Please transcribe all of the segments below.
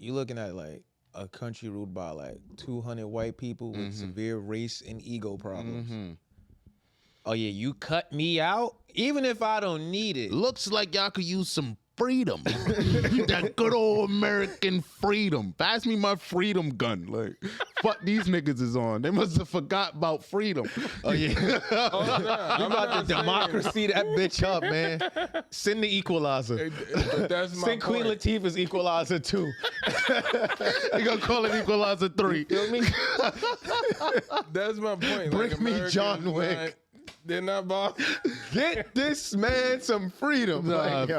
you looking at like a country ruled by like 200 white people with severe race and ego problems. Oh yeah, you cut me out even if I don't need it. Looks like y'all could use some freedom. That good old American freedom. Pass me my freedom gun. Like, fuck these niggas is on. They must have forgot about freedom. Oh yeah. You about to democracy that bitch up, man. Send the equalizer. That's my Send Queen point. Latifah's equalizer 2. They gonna call it Equalizer 3. You feel me? That's my point. Bring like, me Americans John Wick. They're not boss. Get this man some freedom.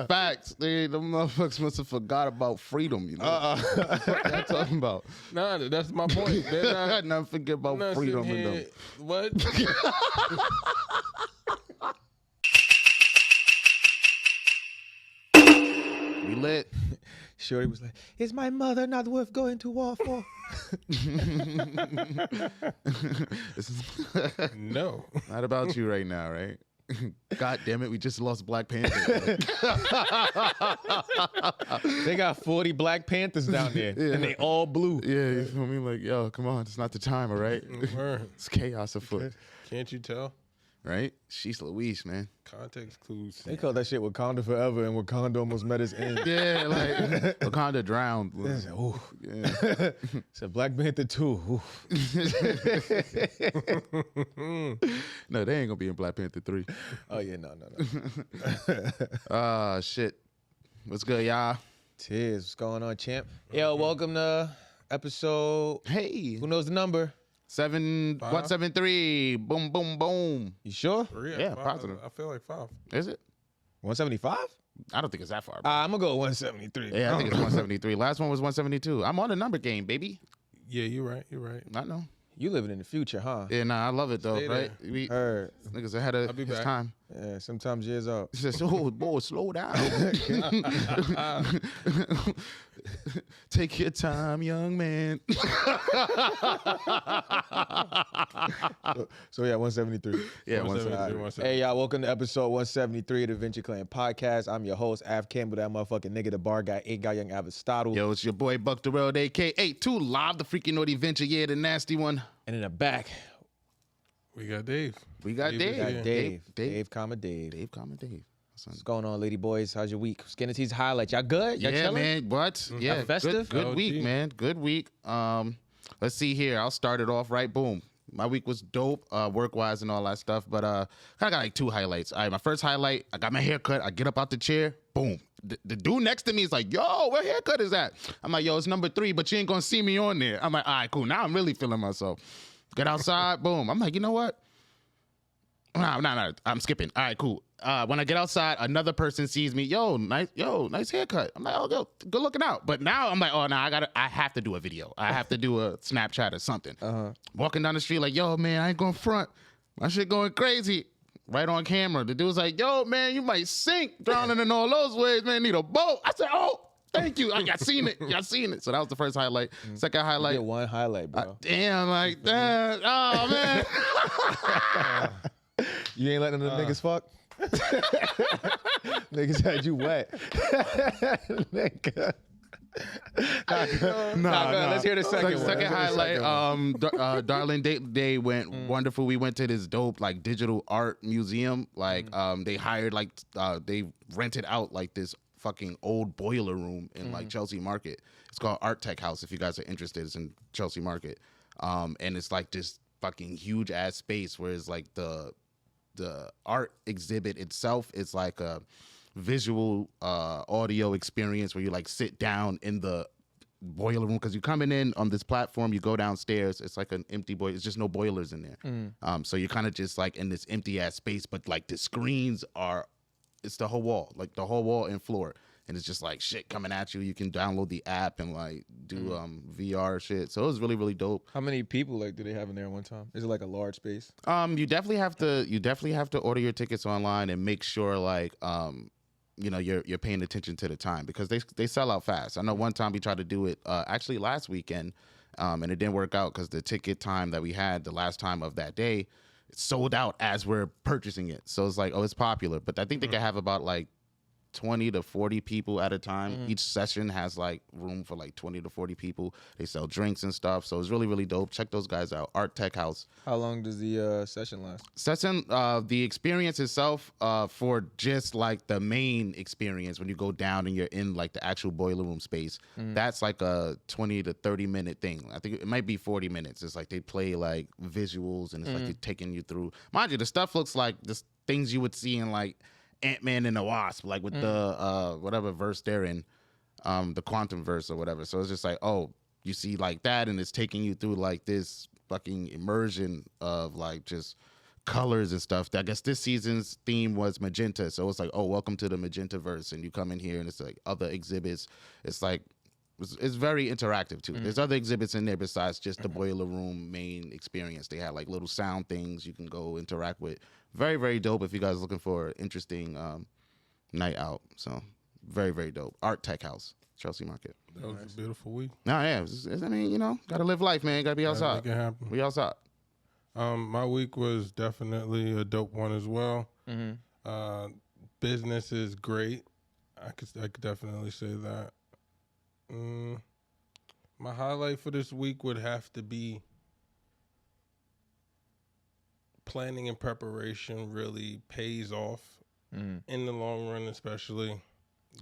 Facts. Them motherfuckers must have forgot about freedom, you know? What y'all talking about? Nah, that's my point. They're not. Never forget about not freedom sitting in them. here- What? We lit. Shorty was like, "Is my mother not worth going to war for?" No. Not about you right now, right? God damn it, we just lost Black Panther. They got 40 Black Panthers down there, and they all blue. Yeah, you feel me? Like, yo, come on, it's not the time, all right? Word. It's chaos afoot, Can't you tell? right? She's Louise, man. Context clues. They called that shit Wakanda Forever, and Wakanda almost met his end. Yeah, like Wakanda drowned. They said, "Ooh." Yeah. Said Black Panther 2. Ooh. No, they ain't gonna be in Black Panther 3. Oh yeah, no. Shit. What's good, y'all? Tiz, what's going on, champ? Yo, welcome to episode. Hey, Who knows the number? 173. Boom, boom, boom. You sure? Yeah, positive. I feel like 5. Is it? 175? I don't think it's that far. Bro. I'm gonna go 173. Yeah, I think it's 173. Last one was 172. I'm on the number game, baby. Yeah, you're right. You're right. I know. You living in the future, huh? Yeah, nah, I love it though, Stay right? We Heard. niggas ahead of I'll be his back. time. Yeah, sometimes years out. He says, "Oh boy, slow down. Take your time, young man." So yeah, 173. Yeah, 173. Hey y'all, welcome to episode 173 of the Venture Clan podcast. I'm your host, Av Campbell, that motherfucking nigga, the bar guy, 8 guy, young Aristotle. Yo, it's your boy Buck the Road, aka 2 Live, the freaking naughty venture, yeah, the nasty one. And in the back, We got Dave. We got Dave Dave. is we got here. Dave. Dave. Dave, comma Dave. Dave, comma Dave. Son. What's going on, lady boys? How's your week? Skin and Tees highlights. Y'all good? Y'all Yeah, chilling? man. What? Yeah, festive? Good Oh, week, gee. man. Good week. Let's see here. I'll start it off right. Boom. My week was dope, work-wise and all that stuff. But kind of got like 2 highlights. All right, my first highlight, I got my hair cut. I get up out the chair. Boom. The dude next to me is like, "Yo, what haircut is that?" I'm like, "Yo, it's number 3, but you ain't gonna see me on there." I'm like, "All right, cool. Now I'm really feeling myself." Get outside. Boom. I'm like, you know what? No. I'm skipping. All right, cool. When I get outside, another person sees me. Yo, nice haircut. I'm like, "Oh, yo, good looking out." But now I'm like, "Oh, no, I have to do a video. I have to do a Snapchat or something." Walking down the street like, "Yo, man, I ain't going front. My shit going crazy." Right on camera. The dude's like, "Yo, man, you might sink drowning in all those ways, man. Need a boat." I said, "Oh, thank you. I seen it. Y'all seen it." So that was the first highlight. Second highlight. Get one highlight, bro. Damn, like that. Oh, man. You ain't letting the niggas fuck? Niggas had you wet. Nigga. Nah, let's hear the second one. Second Let's hear the highlight. Darling Day went wonderful. We went to this dope like digital art museum. Like they hired they rented out like this fucking old boiler room in like Chelsea Market. It's called Art Tech House. If you guys are interested, it's in Chelsea Market. And it's like this fucking huge ass space where it's like the art exhibit itself is like a visual audio experience where you like sit down in the boiler room because you're coming in on this platform, you go downstairs, it's like an empty boiler, it's just no boilers in there. So you're kind of just like in this empty ass space, but like the screens it's the whole wall, like the whole wall and floor. And it's just like shit coming at you. You can download the app and like do VR shit. So it was really, really dope. How many people do they have in there at one time? Is it like a large space? You definitely have to order your tickets online and make sure like you're paying attention to the time because they sell out fast. I know one time we tried to do it actually last weekend, and it didn't work out because the ticket time that we had the last time of that day it sold out as we're purchasing it. So it's like, oh, it's popular, but I think they can have about like 20 to 40 people at a time. Each session has like room for like 20 to 40 people. They sell drinks and stuff. So it's really, really dope. Check those guys out. Art Tech House. How long does the session last? Session, the experience itself, for just like the main experience when you go down and you're in like the actual boiler room space, that's like a 20 to 30 minute thing. I think it might be 40 minutes. It's like they play like visuals and it's like they're taking you through. Mind you, the stuff looks like just things you would see in like Ant-Man and the Wasp, like with the whatever verse they're in, the quantum verse or whatever. So it's just like, oh, you see like that, and it's taking you through like this fucking immersion of like just colors and stuff. I guess this season's theme was magenta, so it's like, oh, welcome to the magenta verse, and you come in here and it's like other exhibits. It's like it's very interactive too. There's other exhibits in there besides just the boiler room main experience. They had like little sound things you can go interact with. Very, very dope if you guys are looking for an interesting night out. So very, very dope. Art Tech House, Chelsea Market. That was a beautiful week. No, yeah. I mean, you know, gotta live life, man. Gotta be outside. Make it happen. We outside. My week was definitely a dope one as well. Business is great. I could definitely say that. My highlight for this week would have to be planning and preparation really pays off in the long run, especially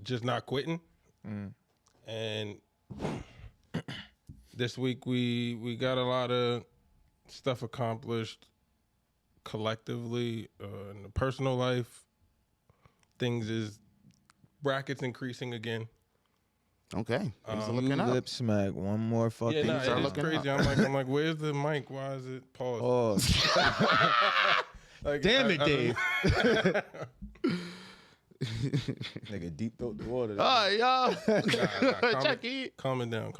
just not quitting. And this week we got a lot of stuff accomplished collectively in the personal life. Things is brackets increasing again. Okay. Things are You looking up. lip smack one more fucking. Yeah, Things are it's looking crazy. up. I'm like, where's the mic? Why is it paused? Oh, Like, damn it, I Dave. Nigga deep throat the water. Oh, y'all. calm, Chucky. calm it down.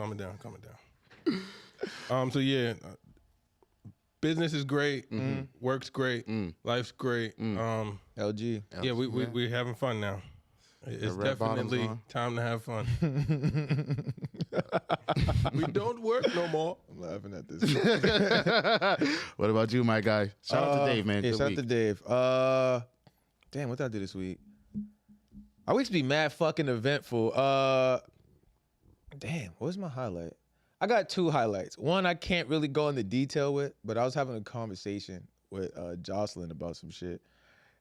So yeah, business is great. Work's great. Life's great. LG. Yeah, we having fun now. It's red bottoms definitely on. time to have fun. We don't work no more. I'm laughing at this. What about you, my guy? Shout out to Dave, man. Yeah, Good shout out week. to Dave. Damn, what did I do this week? I used to be mad fucking eventful. Damn, what was my highlight? I got two highlights. One I can't really go into detail with, but I was having a conversation with Jocelyn about some shit.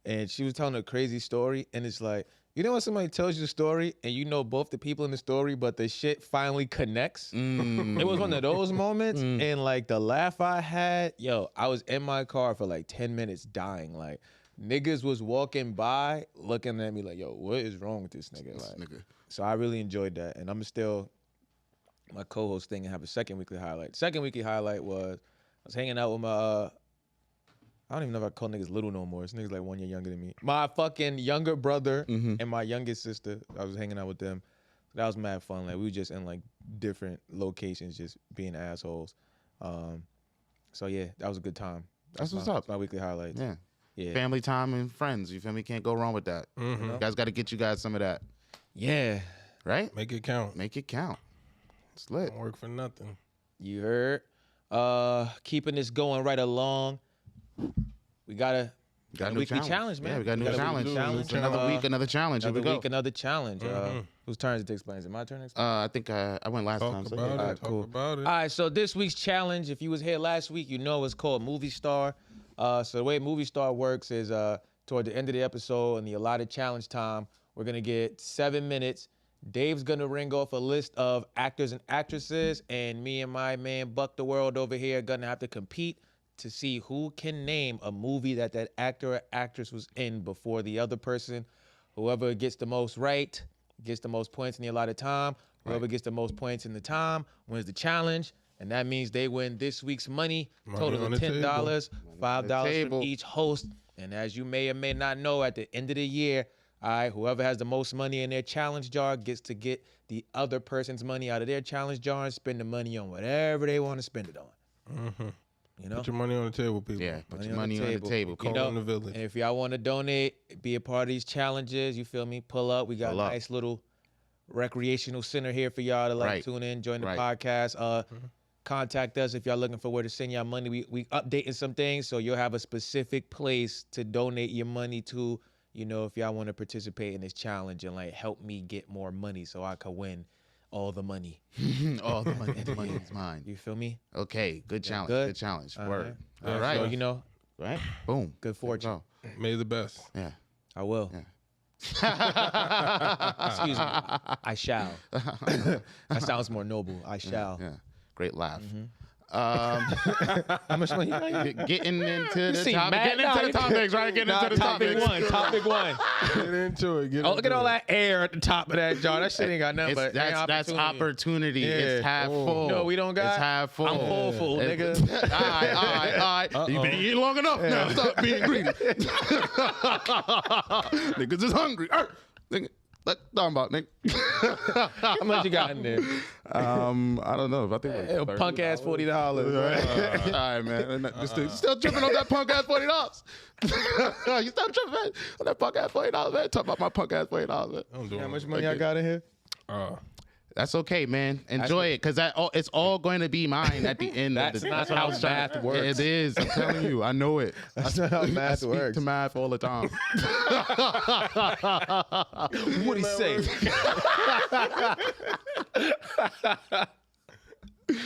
And she was telling a crazy story, and it's like, you know when somebody tells you a story and you know both the people in the story, but the shit finally connects? It was one of those moments, and like the laugh I had, yo, I was in my car for like 10 minutes dying. Like, niggas was walking by looking at me like, yo, what is wrong with this nigga? Like, so I really enjoyed that, and I'm still my co-host thing and have a second weekly highlight. Second weekly highlight was I was hanging out with my I don't even know if I call niggas little no more. This nigga's like 1 year younger than me. My fucking younger brother and my youngest sister, I was hanging out with them. That was mad fun. Like, we were just in like different locations, just being assholes. So yeah, that was a good time. That's what's my, up. My weekly highlights. Yeah. Yeah. Family time and friends. You feel me? Can't go wrong with that. You guys got to get you guys some of that. Yeah. Right? Make it count. Make it count. It's lit. Don't work for nothing. You heard? Keeping this going right along. We got a new weekly challenge, man. Yeah, we got a new We got a challenge. weekly challenge. Another week, another challenge. Here we Another go. week, another challenge. Whose turn is it to explain? Is it my turn to explain? I think I went last time. Talk So about yeah. it. Alright, Talk cool. about it. All right, so this week's challenge, if you was here last week, you know it's called Movie Star. So the way Movie Star works is toward the end of the episode and the allotted challenge time, we're going to get 7 minutes. Dave's going to ring off a list of actors and actresses, and me and my man Buck the World over here are going to have to compete to see who can name a movie that actor or actress was in before the other person. Whoever gets the most right gets the most points in the allotted time. Whoever gets the most points in the time wins the challenge. And that means they win this week's money, total on of the $10, $5 from table. each host. And as you may or may not know, at the end of the year, all right, whoever has the most money in their challenge jar gets to get the other person's money out of their challenge jar and spend the money on whatever they want to spend it on. You know? Put your money on the table, people. Yeah, put your money on the table. Call in the village. And if y'all want to donate, be a part of these challenges, you feel me? Pull up. We got Pull a up. nice little recreational center here for y'all to like Right. tune in, join the Right. podcast. Contact us if y'all looking for where to send y'all money. We updating some things, so you'll have a specific place to donate your money to. you know, if y'all want to participate in this challenge and like help me get more money so I could win all the money. All the money is mine. You feel me? Okay, good challenge. good? Good challenge. Uh-huh. Word. Yeah, All right. So, you know, Right. Boom. good fortune. Go. May the best. Yeah. I will. Yeah. Excuse me. I shall. That sounds more noble. I shall. Yeah. Great laugh. How much money you got? Getting into the see, topic. Matt, Getting into the topics, right? Getting into the topic topics. one. Topic one. Get into it. Oh, look at all that air at the top of that jar. That shit ain't got nothing but That's opportunity. Yeah. It's half full. No, we don't got. It's half full. I'm full, nigga. All right. You've been eating long enough now. Stop being greedy. Niggas is hungry. Nigga, let's talk about nigga. How much you got in there? I don't know. I think like Punk ass $40. Right? all right, man. You still tripping on that punk ass $40? You still tripping man, on that punk ass $40, man? Talk about my punk ass $40, man. I'm doing How much it. money I got in here? That's okay, man. Enjoy it, because it's all going to be mine at the end. That's of the not how math works. It is. I'm telling you. I know it. That's not how I math speak works. to math all the time. What'd he say? He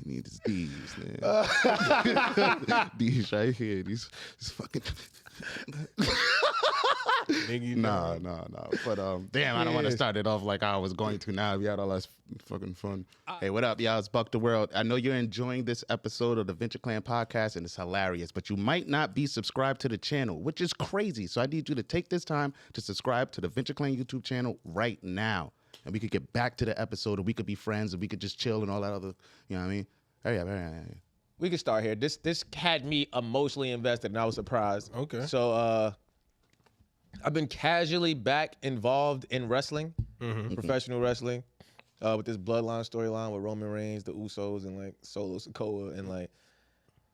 needs these, man. These right here. These fucking. Nah. But damn, I don't want to start it off like I was going to now. We had all that fucking fun. Hey, what up, y'all? It's Buck the World. I know you're enjoying this episode of the Venture Clan podcast, and it's hilarious, but you might not be subscribed to the channel, which is crazy. So I need you to take this time to subscribe to the Venture Clan YouTube channel right now. And we could get back to the episode, and we could be friends, and we could just chill and all that other, you know what I mean? Hurry up. We can start here. This had me emotionally invested, and I was surprised. Okay. So I've been casually back involved in wrestling, professional wrestling, with this bloodline storyline with Roman Reigns, the Usos, and like Solo Sikoa, and like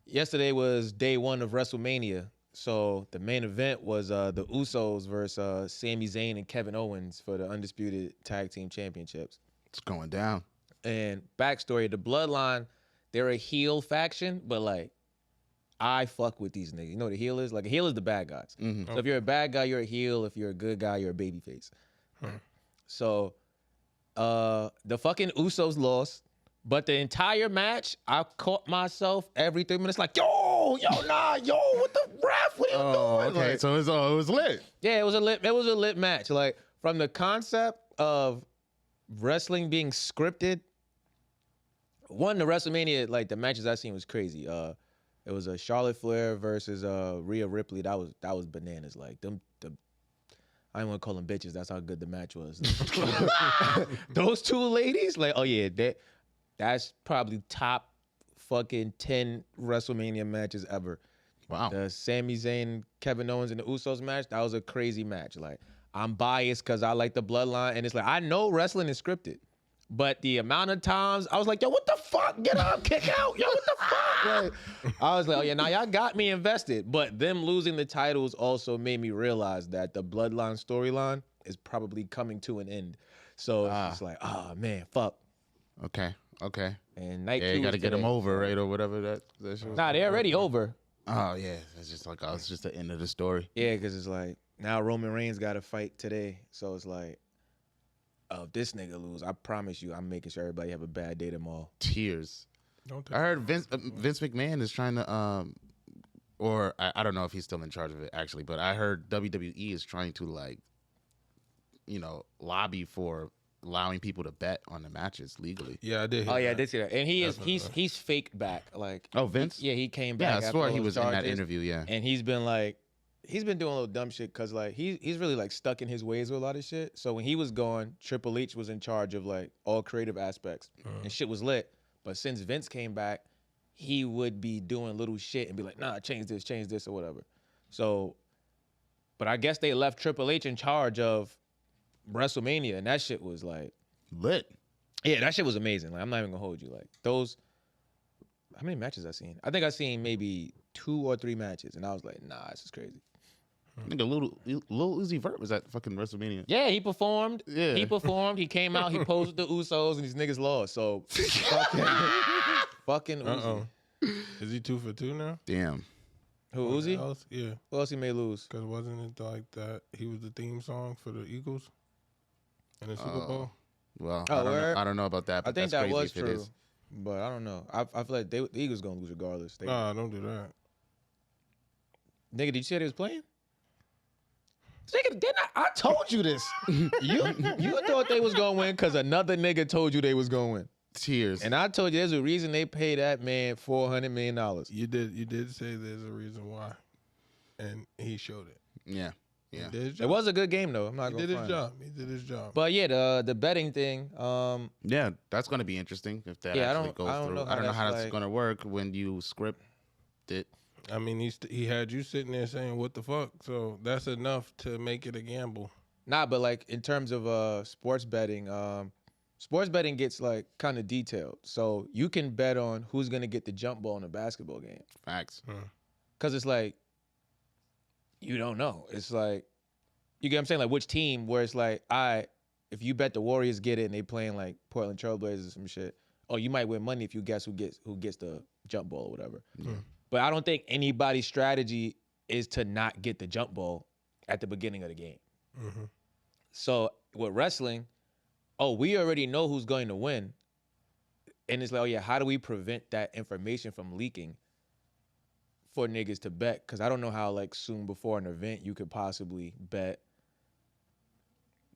yesterday was day one of WrestleMania. So the main event was the Usos versus Sami Zayn and Kevin Owens for the Undisputed Tag Team Championships. It's going down. And backstory, the Bloodline, they're a heel faction, but like, I fuck with these niggas. You know what a heel is? Like, a heel is the bad guys. So if you're a bad guy, you're a heel. If you're a good guy, you're a babyface. So the fucking Usos lost, but the entire match, I caught myself every 3 minutes like, yo, what the ref? What are you doing? Okay, Like, so it was lit. yeah, it was a lit match. Like, from the concept of wrestling being scripted, the WrestleMania, like the matches I seen was crazy. It was a Charlotte Flair versus Rhea Ripley. That was bananas. Like I don't want to call them bitches. That's how good the match was. Those two ladies, like, oh yeah, that's probably top fucking 10 WrestleMania matches ever. Wow. The Sami Zayn, Kevin Owens, and the Usos match, that was a crazy match. Like, I'm biased because I like the Bloodline, and it's like, I know wrestling is scripted, but the amount of times I was like, yo, what the fuck? Get up, kick out. Yo, what the fuck? Like, I was like, oh yeah, now y'all got me invested. But them losing the titles also made me realize that the Bloodline storyline is probably coming to an end. So it's just like, oh man, fuck. Okay. And night Yeah, two you got to is get them today. over, right, or whatever that shit was. Nah, they're already over. Oh yeah, it's just like it's just the end of the story. Yeah, because it's like, now Roman Reigns got to fight today. So it's like, if this nigga lose, I promise you, I'm making sure everybody have a bad day tomorrow. Tears. Don't I heard Vince McMahon is trying to or I don't know if he's still in charge of it actually, but I heard WWE is trying to like, lobby for allowing people to bet on the matches legally. Yeah, I did. Hear Oh yeah, I that. did see that. And he's faked back. Like, Oh, Vince? he came Yeah, back. I after swore all he those was in that charges. interview. Yeah. And he's been doing a little dumb shit because like he's really like stuck in his ways with a lot of shit. So when he was gone, Triple H was in charge of like all creative aspects, and shit was lit. But since Vince came back, he would be doing little shit and be like, nah, change this or whatever. So, but I guess they left Triple H in charge of WrestleMania, and that shit was like Lit. Yeah, that shit was amazing. Like, I'm not even gonna hold you. Like, those, how many matches I seen? I think I seen maybe 2 or 3 matches, and I was like, nah, this is crazy. I think Lil Uzi Vert was at fucking WrestleMania. Yeah, he performed. Yeah. He performed. He came out. He posed with the Usos, and these niggas lost. So, fucking Uzi. Is he 2 for 2 now? Damn. Who, On the Uzi? L's? Yeah, Who else he may lose? because wasn't it like that? He was the theme song for the Eagles in the Super Bowl. Well, Oh, I don't know about that, I but think that's that crazy was if it true, is. but I don't know. I feel like the Eagles gonna lose regardless. Nah, don't do that. Nigga, did you say they was playing? Nigga, didn't I told you this. you thought they was gonna win because another nigga told you they was gonna win. Tears. And I told you there's a reason they pay that man $400 million. You did say there's a reason why, and he showed it. Yeah. He Yeah. did his It job. was a good game though. I'm not He gonna did his front. job. He did his job. But yeah, the betting thing. Yeah, that's going to be interesting if that Yeah, I actually don't- goes I don't through. know I how don't know that's how that's like- going to work when you script it. I mean, he had you sitting there saying, "What the fuck?" So that's enough to make it a gamble. Nah, but like in terms of sports betting gets like kind of detailed. So you can bet on who's gonna get the jump ball in a basketball game. Facts. Cause it's like you don't know. It's like you get what I'm saying? Like which team where it's like, if you bet the Warriors get it and they playing like Portland Trailblazers or some shit, oh, you might win money if you guess who gets the jump ball or whatever. Yeah. But I don't think anybody's strategy is to not get the jump ball at the beginning of the game. Mm-hmm. So with wrestling, we already know who's going to win. And it's like, oh yeah, how do we prevent that information from leaking for niggas to bet? Because I don't know how like soon before an event you could possibly bet.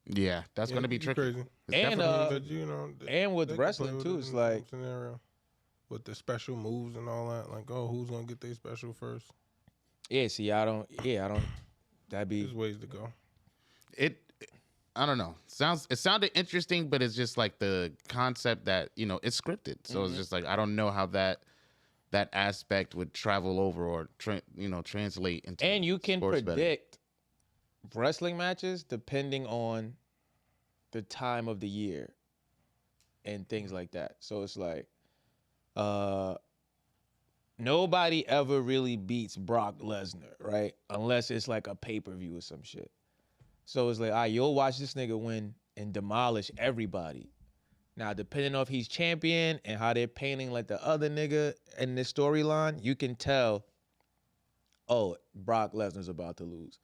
Yeah, that's going to be it's tricky. Crazy. It's And, definitely- But you know, and with they can wrestling, play with too, it it's in like- some scenario with the special moves and all that. Like, oh, who's gonna get their special first? Yeah, see, I don't. That'd be. There's ways to go. I don't know. It sounded interesting, but it's just like the concept that, it's scripted. So it's just like, I don't know how that aspect would travel over or translate into. And you can sports betting. predict wrestling matches depending on the time of the year and things like that. So it's like nobody ever really beats Brock Lesnar, right? Unless it's like a pay-per-view or some shit. So it's like, you'll watch this nigga win and demolish everybody. Now, depending on if he's champion and how they're painting like the other nigga in this storyline, you can tell, Brock Lesnar's about to lose.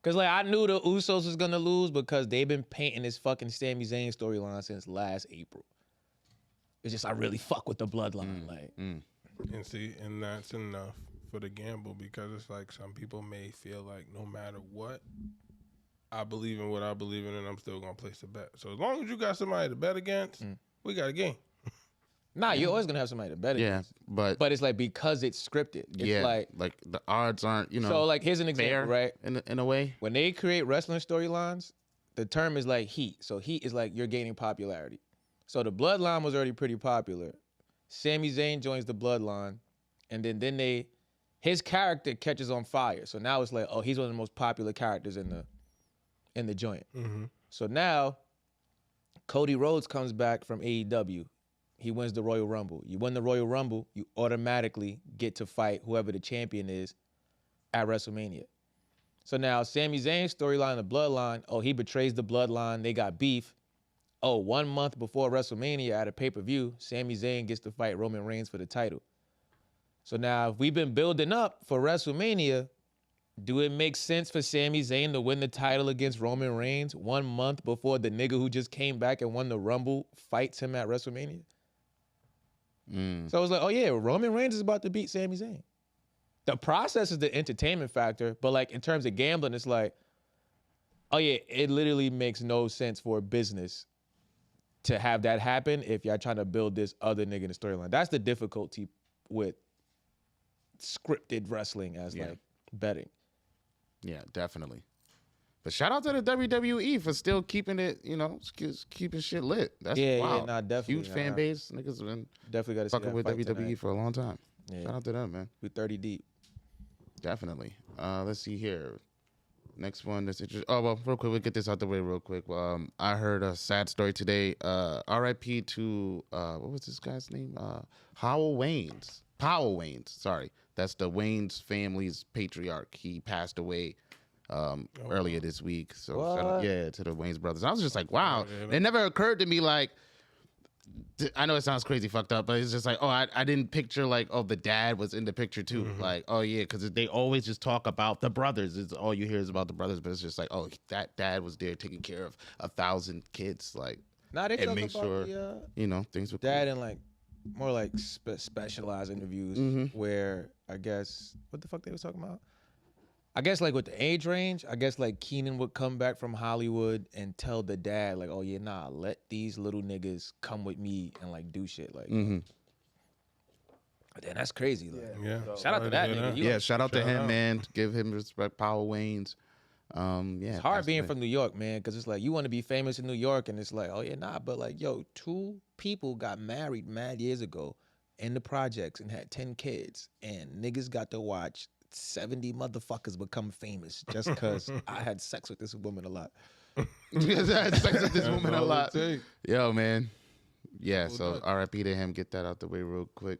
Because like I knew the Usos was going to lose because they've been painting this fucking Sami Zayn storyline since last April. It's just I really fuck with the bloodline. And see, and that's enough for the gamble because it's like some people may feel like no matter what, I believe in what I believe in and I'm still going to place a bet. So as long as you got somebody to bet against, we got a game. Nah, you're always going to have somebody to bet Yeah, against. but But it's like because it's scripted. It's like the odds aren't, So like here's an example, fair right? in a way. When they create wrestling storylines, the term is like heat. So heat is like you're gaining popularity. So the bloodline was already pretty popular. Sami Zayn joins the bloodline, and then his character catches on fire. So now it's like, he's one of the most popular characters in the joint. So now Cody Rhodes comes back from AEW. He wins the Royal Rumble. You win the Royal Rumble, you automatically get to fight whoever the champion is at WrestleMania. So now Sami Zayn's storyline, the bloodline, he betrays the bloodline. They got beef. 1 month before WrestleMania at a pay-per-view, Sami Zayn gets to fight Roman Reigns for the title. So now if we've been building up for WrestleMania, do it make sense for Sami Zayn to win the title against Roman Reigns 1 month before the nigga who just came back and won the Rumble fights him at WrestleMania? So I was like, Roman Reigns is about to beat Sami Zayn. The process is the entertainment factor, but like in terms of gambling, it's like, it literally makes no sense for a business to have that happen if y'all trying to build this other nigga in the storyline. That's the difficulty with scripted wrestling as like betting. Yeah, definitely. But shout out to the WWE for still keeping it, keeping shit lit. That's wild. Definitely. Huge fan base. Niggas been Definitely got to see fucking that with fight WWE tonight. for a long time. Yeah. Shout out to them, man. We 30 deep. Definitely. Let's see here. Next one that's interesting. Oh, well, real quick, we'll get this out the way real quick. I heard a sad story today. R.I.P. to, what was this guy's name? Powell Waynes, sorry. That's the Waynes family's patriarch. He passed away earlier this week. So shout out, to the Waynes brothers. I was just like, wow. It never occurred to me like, I know it sounds crazy fucked up, but it's just like, oh, I didn't picture like, oh, the dad was in the picture too. Like, oh yeah, because they always just talk about the brothers. It's all you hear is about the brothers, but it's just like, oh, that dad was there taking care of 1,000 kids, like, Nah, they and talk make about sure things were dad in like more like specialized interviews where I guess what the fuck they was talking about. I guess like with the age range, I guess like Keenan would come back from Hollywood and tell the dad like, oh yeah, nah, let these little niggas come with me and like do shit like. Damn, that's crazy. Like, Yeah. shout out to that nigga. He shout out to him, out. man. Give him respect, Power Waynes. It's hard being from New York, man, because it's like you want to be famous in New York, and it's like, oh yeah, nah, but like, yo, 2 people got married mad years ago in the projects and had 10 kids, and niggas got to watch 70 motherfuckers become famous just because I had sex with this woman a lot. Because I had sex with this woman a all it lot. take. Yo, man. Yeah, so RIP to him. Get that out the way real quick.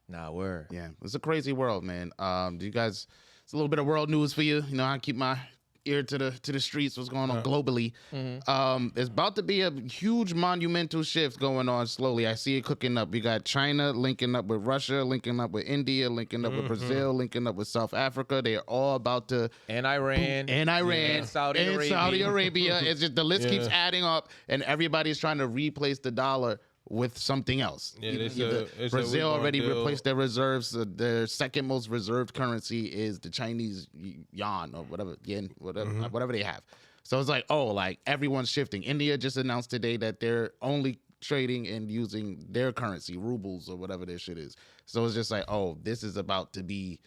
Nah, word. Yeah, it's a crazy world, man. Do you guys? It's a little bit of world news for you. You know, I keep my ear to the streets. What's going on globally? It's about to be a huge monumental shift going on slowly. I see it cooking up. We got China linking up with Russia, linking up with India, linking up with Brazil, linking up with South Africa. They are all about to And Iran. and Saudi Arabia. It's just the list keeps adding up, and everybody's trying to replace the dollar with something else. Yeah, Brazil already replaced their reserves. Their second most reserved currency is the Chinese yuan or whatever, yen, whatever they have. So it's like, oh, like everyone's shifting. India just announced today that they're only trading and using their currency, rubles or whatever their shit is. So it's just like, oh, this is about to be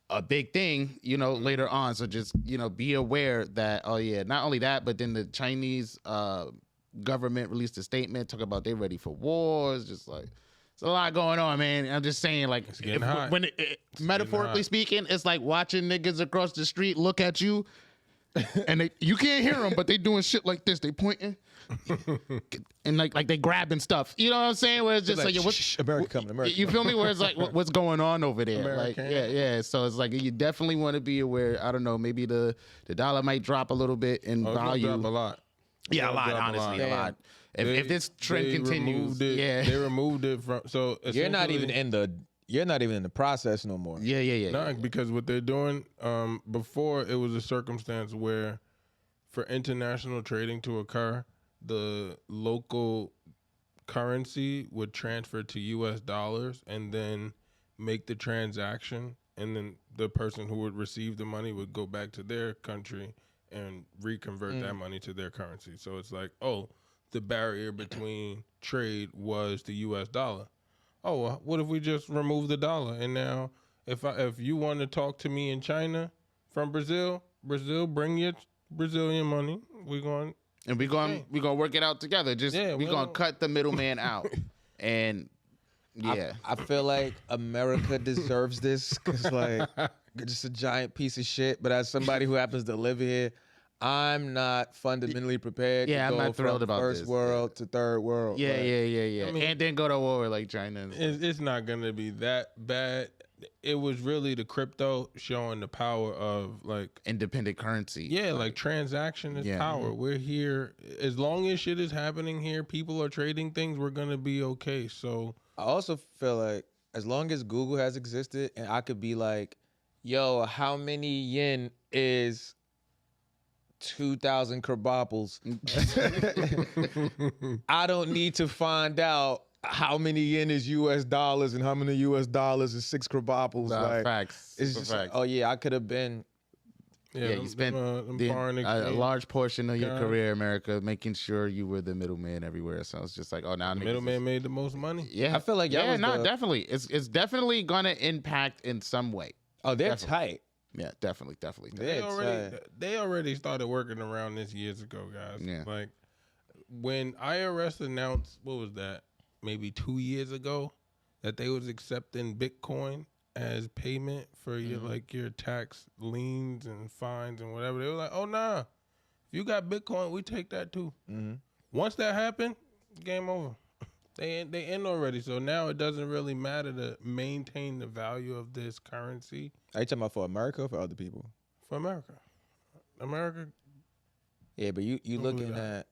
a big thing, later on. So just, be aware that, oh yeah, not only that, but then the Chinese government released a statement talking about they're ready for wars. Just like, it's a lot going on, man. I'm just saying, like, metaphorically speaking, it's like watching niggas across the street look at you and you can't hear them, but they doing shit like this. They pointing and like they grabbing stuff. You know what I'm saying? Where it's just like, what's America coming? America. You feel me? Where it's like, what's going on over there? American. Like, yeah. So it's like you definitely want to be aware. I don't know. Maybe the dollar might drop a little bit in value. Drop a lot. Yeah, a lot. Honestly, a lot. If this trend continues, they removed it from. So you're not even in the process no more. Yeah. No, because what they're doing, before it was a circumstance where, for international trading to occur, the local currency would transfer to U.S. dollars and then make the transaction, and then the person who would receive the money would go back to their country and reconvert that money to their currency. So it's like, oh, the barrier between trade was the U.S. dollar. Oh, well, what if we just remove the dollar? And now, if you want to talk to me in China from Brazil, bring your Brazilian money. We're going to work it out together. Just we're gonna cut the middleman out. And I feel like America deserves this because like just a giant piece of shit. But as somebody who happens to live here, I'm not fundamentally prepared to go I'm not thrilled from about first this. world to third world. Yeah. I mean, and then go to war like China. It's not gonna be that bad. It was really the crypto showing the power of like independent currency. Yeah, like transaction is power. We're here. As long as shit is happening here, people are trading things, we're gonna be okay. So I also feel like as long as Google has existed and I could be like, yo, how many yen is 2,000 kerboples? I don't need to find out how many yen is US dollars and how many US dollars is 6 kerboples. Facts. It's just facts. Oh yeah, I could have been. Yeah, you spent a large portion of your career, America, making sure you were the middleman everywhere. So it's just like, oh, now the middleman made the most money. Yeah, I feel like definitely. It's definitely gonna impact in some way. Oh, they're tight. Yeah, definitely. They already started working around this years ago, guys. Yeah. Like when IRS announced, what was that? Maybe 2 years ago, that they was accepting Bitcoin as payment for your tax liens and fines and whatever. They were like, oh nah, if you got Bitcoin, we take that too. Once that happened, game over. They end already. So now it doesn't really matter to maintain the value of this currency. Are you talking about for America or for other people? For America. Yeah, but you looking at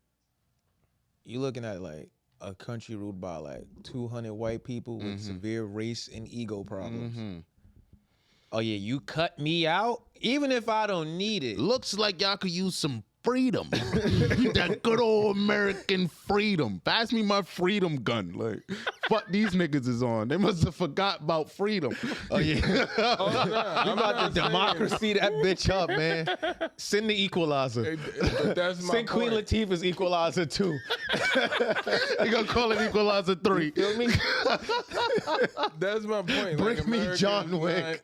like a country ruled by like 200 white people with severe race and ego problems. Oh yeah, you cut me out even if I don't need it. Looks like y'all could use some freedom. That good old American freedom. Pass me my freedom gun. Like, fuck these niggas is on. They must have forgot about freedom. Oh yeah, you about to saying- democracy that bitch up, man. Send the equalizer. But that's my Send Queen point. Latifah's equalizer too. They gonna call it Equalizer 3. Feel me? That's my point. Bring like, me Americans John Wick. not-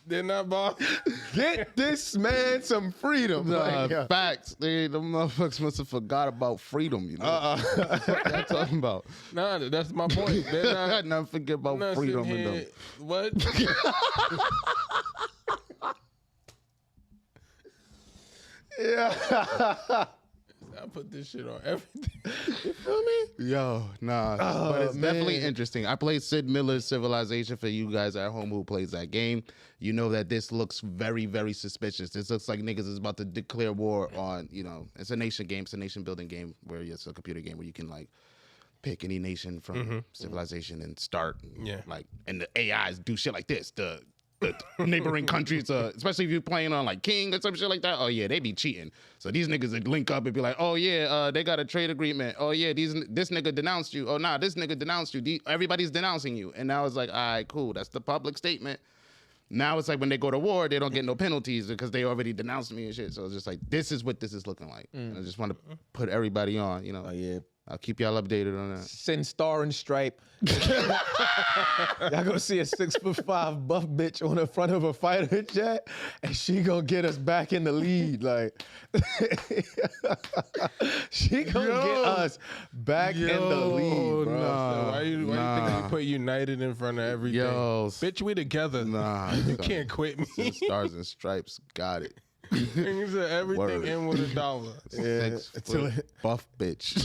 They're not bothered. Get this man some freedom. Like, yeah. Facts. Them motherfuckers must have forgot about freedom, you know? What y'all talking about? Nah, that's my point. They're not. Never forget about I'm not freedom sitting in here, them. What? Yeah. I put this shit on everything. You feel me? Yo, nah. but it's man. definitely interesting. I played Sid Meier's Civilization for you guys at home who plays that game. You know that this looks very, very suspicious. This looks like niggas is about to declare war on, you know, it's a nation game. It's a nation building game where it's a computer game where you can like pick any nation from civilization and start. Yeah. Like, and the AIs do shit like this. The neighboring countries, especially if you're playing on like King or some shit like that. Oh yeah, they be cheating. So these niggas would link up and be like, oh yeah, they got a trade agreement. Oh yeah, this nigga denounced you. Oh nah, this nigga denounced you. Everybody's denouncing you. And now it's like, all right, cool. That's the public statement. Now it's like when they go to war, they don't get no penalties because they already denounced me and shit. So it's just like, this is what this is looking like. And I just want to put everybody on, you know. Oh yeah. I'll keep y'all updated on that. Send Star and Stripe. Y'all gonna see a 6'5" buff bitch on the front of a fighter jet, and she gonna get us back in the lead. Like, she gonna get us back in the lead, bro. nah. Why you think we put United in front of everything? Yo, Bitch, we together. Nah, You can't quit me. Stars and Stripes, got it. You said everything Word. in with $1. Yeah, 6 buff bitch.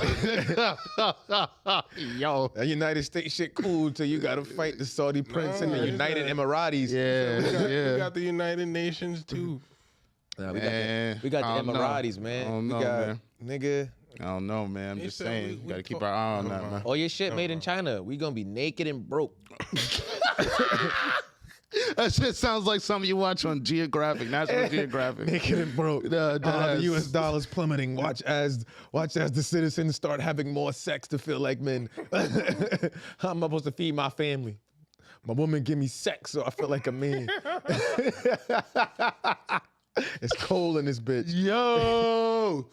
Yo. that United States shit cool till you gotta fight the Saudi prince and the it's United not. Emiratis. We got the United Nations too. Nah, Man, we got I the don't know. Emiratis, man. I don't know, we got man. nigga. I don't know, man. I'm He just said saying. we Gotta keep talk- our eye on that, man. All your shit made in China. We gonna be naked and broke. That shit sounds like something you watch on Geographic, National Geographic. Naked and broke. The U.S. dollar's plummeting. Watch as the citizens start having more sex to feel like men. How am I supposed to feed my family? My woman give me sex, so I feel like a man. It's cold in this bitch. Yo.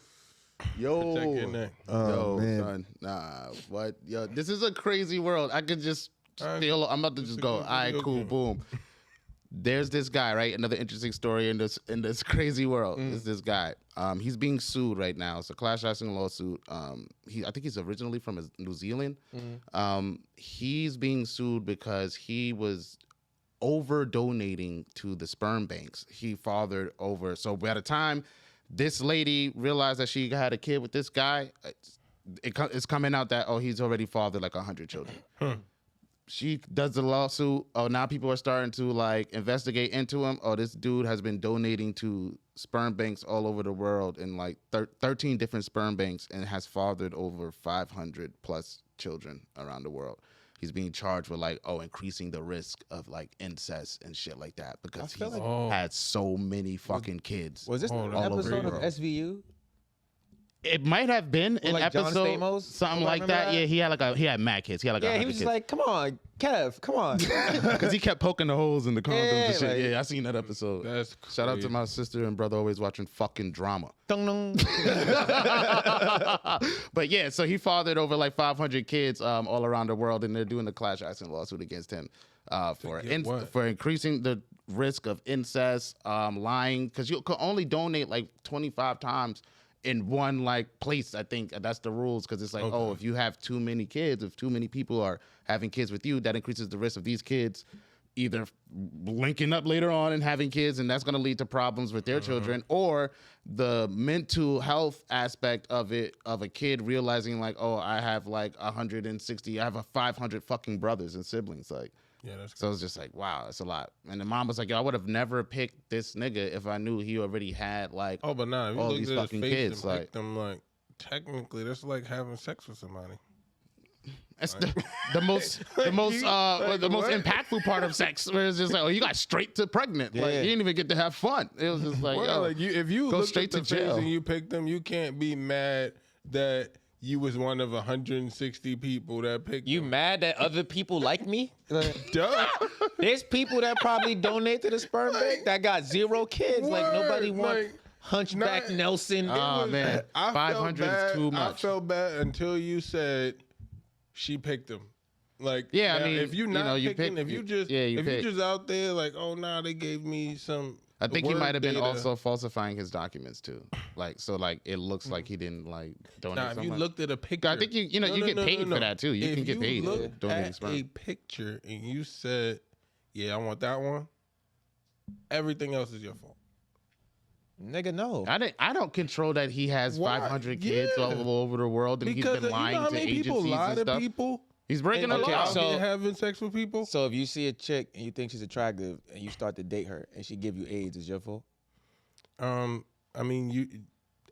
Check Yo. your neck. Yo, man. son. Nah, what? Yo, this is a crazy world. I could just feel, I'm about to just go, all right, cool, boom. There's this guy, right? Another interesting story in this crazy world is this guy. He's being sued right now. It's a class action lawsuit. I think he's originally from New Zealand. He's being sued because he was over donating to the sperm banks. He fathered over. So by the time this lady realized that she had a kid with this guy, it's coming out that, oh, he's already fathered like 100 children. She does the lawsuit. Oh, now people are starting to like investigate into him. Oh, this dude has been donating to sperm banks all over the world in like 13 different sperm banks and has fathered over 500 plus children around the world. He's being charged with like, increasing the risk of like incest and shit like that because he's had so many fucking kids. Was this an all over episode the of world. SVU? It might have been an like John episode, Stamos? something I like remember that. that. Yeah, he had mad kids. He had like Yeah, 100 he was kids. just like, come on, Kev, come on. Because he kept poking the holes in the condoms Yeah, and shit. like- Yeah, I seen that episode. That's Shout out to crazy. my sister and brother always watching fucking drama. Dun, dun. But yeah, so he fathered over like 500 kids all around the world, and they're doing a class action lawsuit against him for increasing the risk of incest, lying, because you could only donate like 25 times in one like place. I think that's the rules, because it's like, if you have too many kids, if too many people are having kids with you, that increases the risk of these kids either linking up later on and having kids, and that's going to lead to problems with their children, or the mental health aspect of it, of a kid realizing like, I have like 160, I have 500 fucking brothers and siblings, like. Yeah, that's So it's just like, wow, that's a lot. And the mom was like, yo, I would have never picked this nigga if I knew he already had like but nah, if you all look these at his fucking face kids. and Like, pick them, like technically that's like having sex with somebody. That's the most impactful part of sex, where it's just like, oh, you got straight to pregnant. Like you didn't even get to have fun. It was just like, well, like if you go look straight at the to jail face and you picked them, you can't be mad that you was one of 160 people that picked You them. mad that other people like me? Duh. There's people that probably donate to the sperm bank that got 0 kids. Like nobody want Hunchback Nelson. Oh man, I 500 is too much. I felt bad until you said she picked him. Like, yeah, now, I mean, if you not picking, if you just out there like, oh nah, they gave me some. I think he might have been data. also falsifying his documents too. Like, so like it looks like he didn't like donate. Nah, if you looked at a picture, I think you get paid for that too. You can get paid. If you look at sperm. a picture and you said, "Yeah, I want that one," everything else is your fault. Nigga, no. I don't control that he has 500 kids all over the world and Because he's been lying you know how to many people agencies lie and to stuff. people. He's breaking the law. so- Having sex with people. So if you see a chick and you think she's attractive and you start to date her and she give you AIDS, is your fault? I mean, you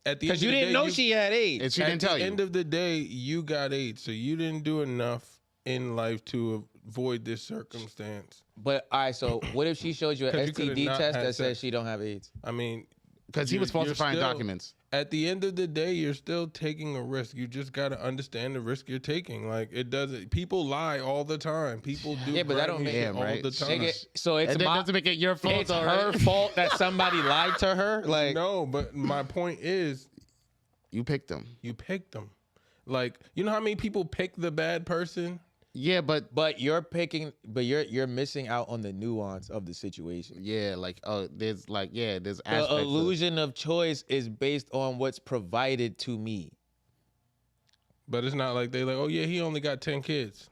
at the Because end you of the didn't day, know she had AIDS. And she didn't tell At the you. end of the day, you got AIDS, so you didn't do enough in life to avoid this circumstance. But all right, so what if she shows you an 'Cause you could've STD not test had that says sex. she don't have AIDS? I mean, Because he was you're falsifying still- documents. At the end of the day, you're still taking a risk. You just got to understand the risk you're taking. Like, it doesn't. People lie all the time. People do. Yeah, but that don't grimy make shit it all right. the time. Nigga, so it's And that my, doesn't make it your fault. it's though, her right? fault that somebody lied to her. Like, No, but my point is, You picked him. you picked them. Like, you know how many people pick the bad person? Yeah, but you're missing out on the nuance of the situation. yeah, like there's The aspects of- illusion of choice is based on what's provided to me. But it's not like they like, oh yeah, he only got 10 kids.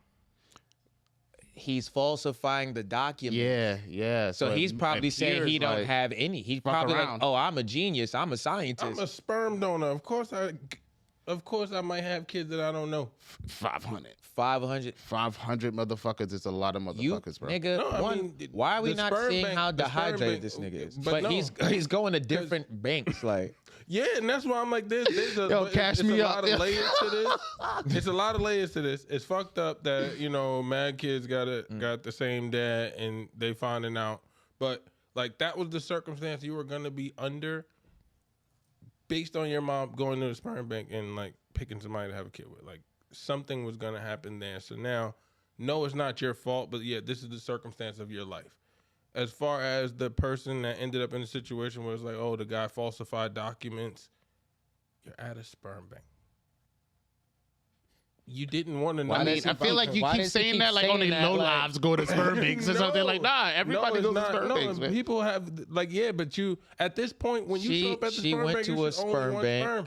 He's falsifying the document. Yeah. So he's it probably saying he appears don't like- have any. He's fuck probably like, around. oh, I'm a genius. I'm a scientist. I'm a sperm donor. Of course I might have kids that I don't know. 500. 500. 500 motherfuckers is a lot of You motherfuckers, bro. nigga, No, I mean, why are we the not sperm seeing bank- how the sperm dehydrated bank- this nigga is? but But no. he's going to different banks. Like, Yeah, and that's why I'm like, there's a, Yo, but cash it's me a up. lot of layers to this. It's a lot of layers to this. It's fucked up that, mad kids got the same dad and they finding out. But like that was the circumstance you were gonna be under based on your mom going to the sperm bank and like picking somebody to have a kid with. Like something was gonna happen there. So now, no, it's not your fault, but yeah, this is the circumstance of your life. As far as the person that ended up in a situation where it's like, oh, the guy falsified documents, you're at a sperm bank. You didn't want to know. I mean, I feel like you Why keep does he saying keep that like saying only that, low like- lives go to sperm banks or something. Like, nah, everybody it's goes to sperm no, banks, man. people have like, yeah, but you at this point when you She- show up at the she sperm went bank, to you a should only sperm want bank. sperm.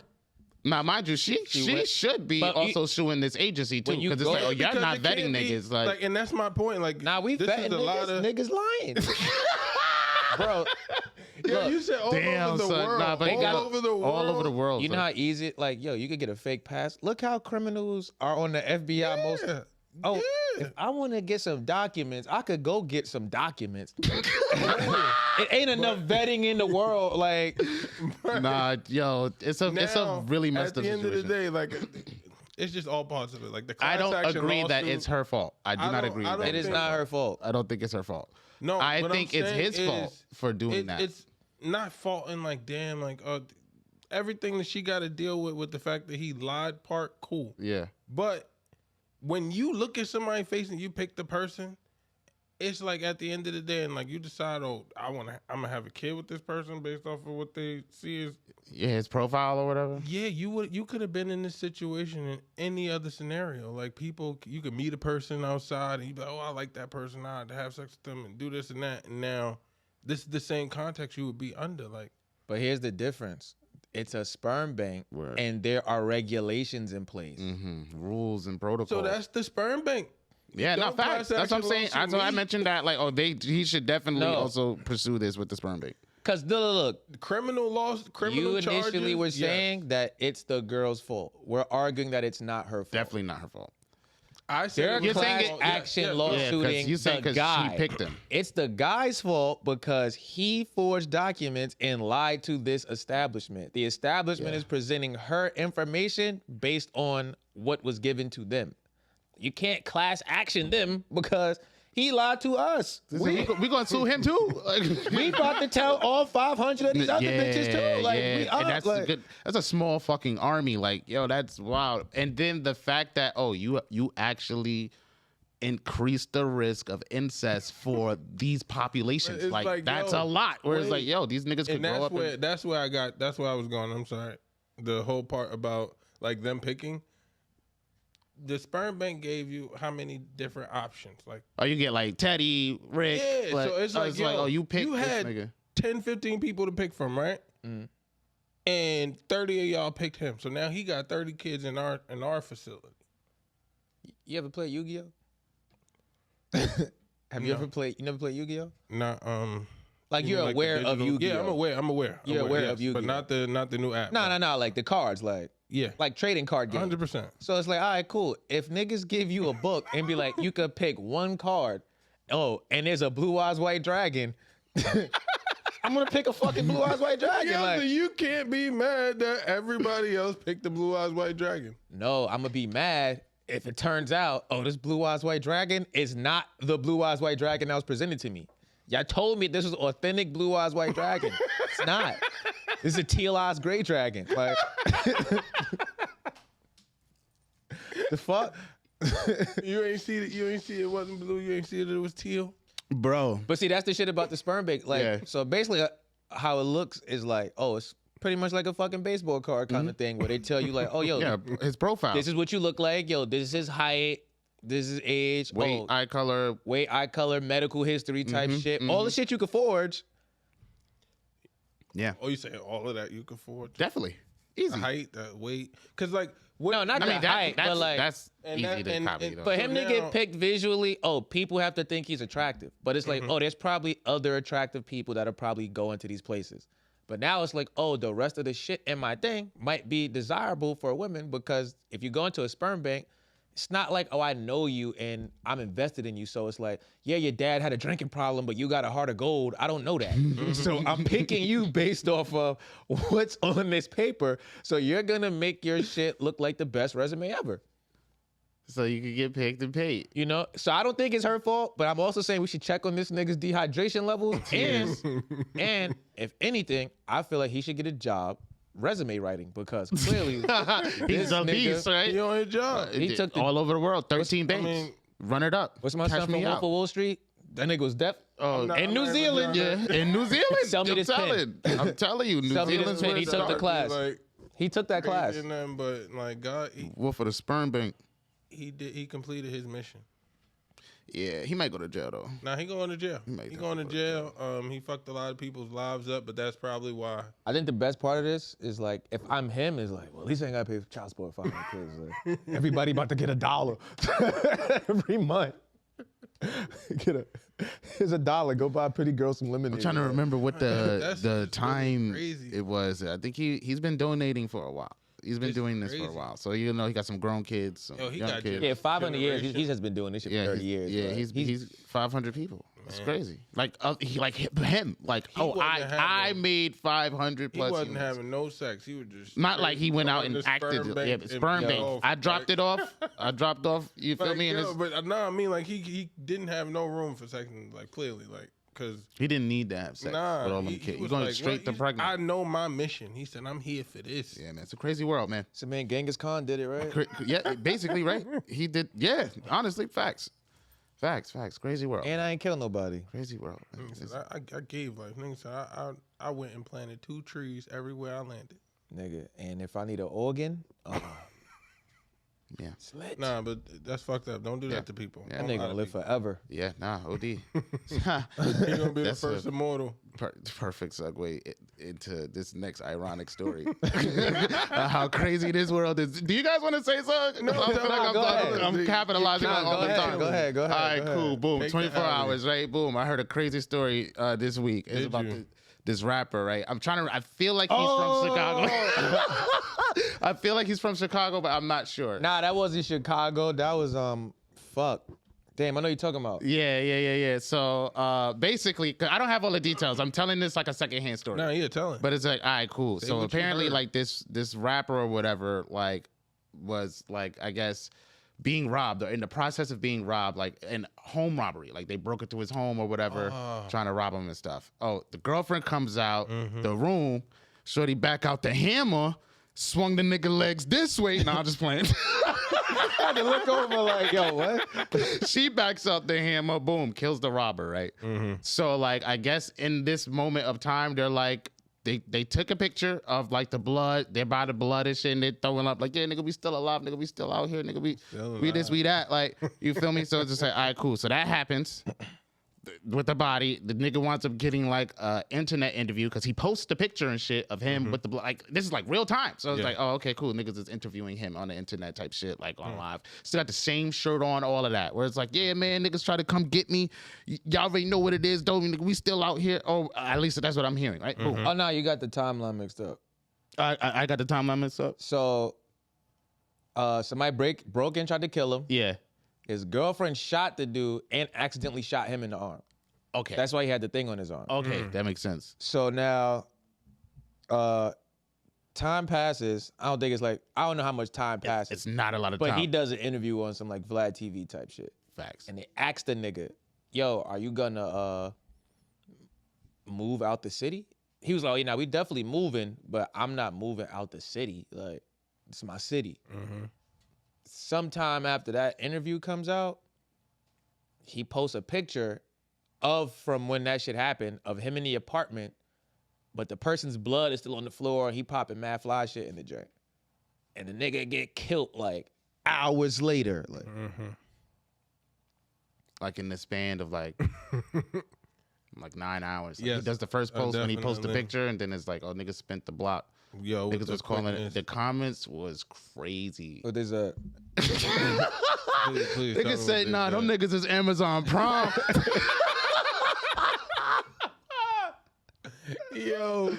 Now, mind you, she went- should be But also suing this agency too, when you because it's go- like, oh, y'all Because not it can't vetting be- niggas. Like, and that's my point. Like, nah, we this betting is a lot niggas. of Niggas lying. Bro, Yeah, look, you said all damn, over the son. world. Nah, but all over the world. all over the world. you know son. how easy, like, yo, you could get a fake pass. Look how criminals are on the FBI most. Yeah. Oh, Yeah. if I want to get some documents, I could go get some documents. It ain't enough vetting in the world. Like, Nah, yo, it's a Now, really messed at up the end situation. of the day, like it's just all parts of it. Like the I class don't action agree that lawsuit- it's her fault. I do I not don't- agree. I with don't it that. is think- not her fault. I don't think it's her fault. No, I what I'm think it's saying his fault is for doing that. It's not faulting like damn, like everything that she got to deal with the fact that he lied. Part cool, Yeah. but when you look at somebody face and you pick the person, it's like at the end of the day, and like you decide, oh, I'm gonna have a kid with this person based off of what they see is. Yeah, his profile or whatever. Yeah, you could have been in this situation in any other scenario. Like you could meet a person outside and you be like, oh, I like that person. I'd have sex with them and do this and that. And now this is the same context you would be under. Like, But here's the difference. It's a sperm bank, Word. and there are regulations in place. Rules and protocols. so that's the sperm bank. yeah, no Don't facts. That's what I'm class saying. action That's why I lawsuit me. mentioned that. Like, oh, he should definitely No. also pursue this with the sperm bank. Because look, Criminal laws, criminal you initially charges, were yes. saying that it's the girl's fault. We're arguing that it's not her fault. Definitely not her fault. I said They're it was class her fault. action Yeah, lawsuiting you saying the 'cause guy. she picked him. It's the guy's fault because he forged documents and lied to this establishment. The establishment is presenting her information based on what was given to them. you can't class action them because he lied to us. We gonna sue him too. Like, We about to tell all 500 of these other bitches too. Like, we and up. that's Like, good. That's a small fucking army. Like, yo, that's wild. And then the fact that you actually increase the risk of incest for these populations. It's Like that's a lot. Where it's like, yo, these niggas could And grow up. that's where I was going. I'm sorry. The whole part about like them picking. The sperm bank gave you how many different options? Like, you get like Teddy, Rick. yeah, but, so it's like, you pick you this had nigga. 10, 15 people to pick from, right? Mm. And 30 of y'all picked him. So now he got 30 kids in our facility. you ever play Yu-Gi-Oh? Have you ever played? You never played Yu-Gi-Oh? Not Like you're like aware of Yu-Gi-Oh? Yeah, I'm aware. You're aware of Yu-Gi-Oh? But not the new app. No. Like the cards, Yeah. like trading card games. 100%. So it's like, all right, cool. If niggas give you a book and be like, you could pick one card, and there's a blue eyes white dragon, I'm gonna pick a fucking blue eyes white dragon. Yeah, like, so you can't be mad that everybody else picked the blue eyes white dragon. no, I'm gonna be mad if it turns out, this blue eyes white dragon is not the blue eyes white dragon that was presented to me. Y'all told me this was authentic blue eyes white dragon. It's not. This is a teal eyes gray dragon. Like, the fuck? You ain't see it. You ain't see it wasn't blue. You ain't see it was teal. Bro. But see, that's the shit about the sperm bank. Like, Yeah. so basically, how it looks is like, it's pretty much like a fucking baseball card kind of thing, where they tell you like, yo, Yeah, his profile. this is what you look like. Yo, this is his height. This is age. weight, eye color. weight, eye color, medical history type shit. All the shit you could forge. Yeah. Oh, you say all of that you can afford? Definitely. The Easy. height, the weight, because like what? No, not I mean, the height, but like that's And easy that- to and- copy, and- though. for So him to now- get picked visually, people have to think he's attractive. But it's like, there's probably other attractive people that are probably going to these places. But now it's like, the rest of the shit in my thing might be desirable for women because if you go into a sperm bank, it's not like, I know you and I'm invested in you. So it's like, yeah, your dad had a drinking problem, but you got a heart of gold. I don't know that. So I'm picking you based off of what's on this paper. So you're going to make your shit look like the best resume ever. So you could get picked and paid. You know, so I don't think it's her fault, but I'm also saying we should check on this nigga's dehydration levels. And if anything, I feel like he should get a job resume writing because clearly He's this a nigga- beast, right? You on his job? He took the- all over the world. 13 banks. mean, Run it up. What's my Catch son from me Wolf out. of Wall Street? That nigga was deaf. Oh, not- in I'm New not Zealand, even yeah, in New Zealand. Sell me I'm this pen. telling. I'm telling you, New Sell me this Zealand's pen. where He it took the starts. class. Like, He took that class. crazy and nothing, but like God, Wolf of the sperm bank. he completed his mission. Yeah, he might go to jail though. Now he going to jail. might He going to jail. He fucked a lot of people's lives up, but that's probably why. I think the best part of this is like, if I'm him, is like, well, at least I ain't gotta pay for child support for 500 kids. Like, everybody about to get $1 every month. Here's $1. Go buy a pretty girl some lemonade. I'm trying to remember what the That's the just time really crazy. it was. I think he's been donating for a while. He's been It's doing this for a crazy. while. So you know he got some grown kids, some Yo, he young got kids. Yeah, 500 years. Generation. He has been doing this shit for 30 years. Yeah, right? he's 500 people. It's crazy. Like him. Like wasn't I having- made 500 He plus. wasn't humans. having no sex. He was just Not like he went out throwing and the acted. sperm bank Yeah, and- sperm bank. Yo, I dropped like- it off. I dropped off. You feel Like, me? And yo, it's, but no, I mean like he didn't have no room for sex, like clearly, like because he didn't need to have sex with all them kids. You're was going like, straight to what? pregnant. I know my mission. He said I'm here for this. Yeah, man, it's a crazy world, man. So man, Genghis Khan did it, right? Yeah, basically, right? He did. Yeah, honestly, facts. Crazy world. And I ain't kill nobody. Crazy world. man. He said, I gave life. Nigga said I went and planted 2 trees everywhere I landed. Nigga. And if I need an organ, Yeah. it's lit. Nah, but that's fucked up. Don't do that to people. Yeah, That Don't nigga lie gonna to live people. forever. Yeah, nah, OD. He gonna be the That's first immortal. Perfect segue into this next ironic story. How crazy this world is. Do you guys want to say something? No, I feel like go ahead. I'm capitalizing Nah, on all go the ahead, time. go ahead. All right, go cool. ahead. Boom. Take the 24 alley. hours, right? Boom. I heard a crazy story this week. It's Did about you? this rapper, right? I feel like he's from Chicago. I feel like he's from Chicago, but I'm not sure. Nah, that wasn't Chicago. That was fuck. Damn, I know you're talking about. Yeah. So basically, 'cause I don't have all the details. I'm telling this like a secondhand story. Nah, yeah, tell him. But it's like, all right, cool. So what you apparently, heard. like this rapper or whatever, like was like, I guess, being robbed, or in the process of being robbed, like in home robbery. Like they broke into his home or whatever, trying to rob him and stuff. Oh, the girlfriend comes out the room, shorty back out the hammer, swung the nigga legs this way. Nah, I'm just playing. I had to look over like, yo, what? She backs up the hammer, boom, kills the robber, right? So like, I guess in this moment of time, they're like, they took a picture of like the blood, they're by the blood and shit, and they're throwing up like, yeah, nigga, we still alive, nigga, we still out here, nigga, we this, we that, like, you feel me? So it's just like, all right, cool. So that happens with the body. The nigga winds up getting like an internet interview because he posts the picture and shit of him with the blood. Like, this is like real time. So it's like, oh, okay, cool. Niggas is interviewing him on the internet type shit, like on live. Still got the same shirt on, all of that. Where it's like, yeah, man, niggas try to come get me. Y'all already know what it is, though. Nigga, we still out here. Oh, at least that's what I'm hearing, right? Boom. Oh, no, you got the timeline mixed up. I got the timeline mixed up. So, somebody broke in, tried to kill him. Yeah. His girlfriend shot the dude and accidentally shot him in the arm. Okay. That's why he had the thing on his arm. Okay, that makes sense. So now, time passes. I don't know how much time passes. It's not a lot of time. But he does an interview on some like Vlad TV type shit. Facts. And they asked the nigga, yo, are you gonna move out the city? He was like, oh, yeah, we definitely moving, but I'm not moving out the city. Like, it's my city. Sometime after that interview comes out, he posts a picture from when that shit happened of him in the apartment, but the person's blood is still on the floor and he popping mad fly shit in the joint. And the nigga get killed like hours later. Like in the span of like 9 hours. Like Yes, he does the first post when he posts the definitely. picture, and then it's like, oh, niggas spent the block. Yo, Niggas was calling it. The comments was crazy. But there's a Please Niggas said, nah, them niggas is Amazon Prime. Yo,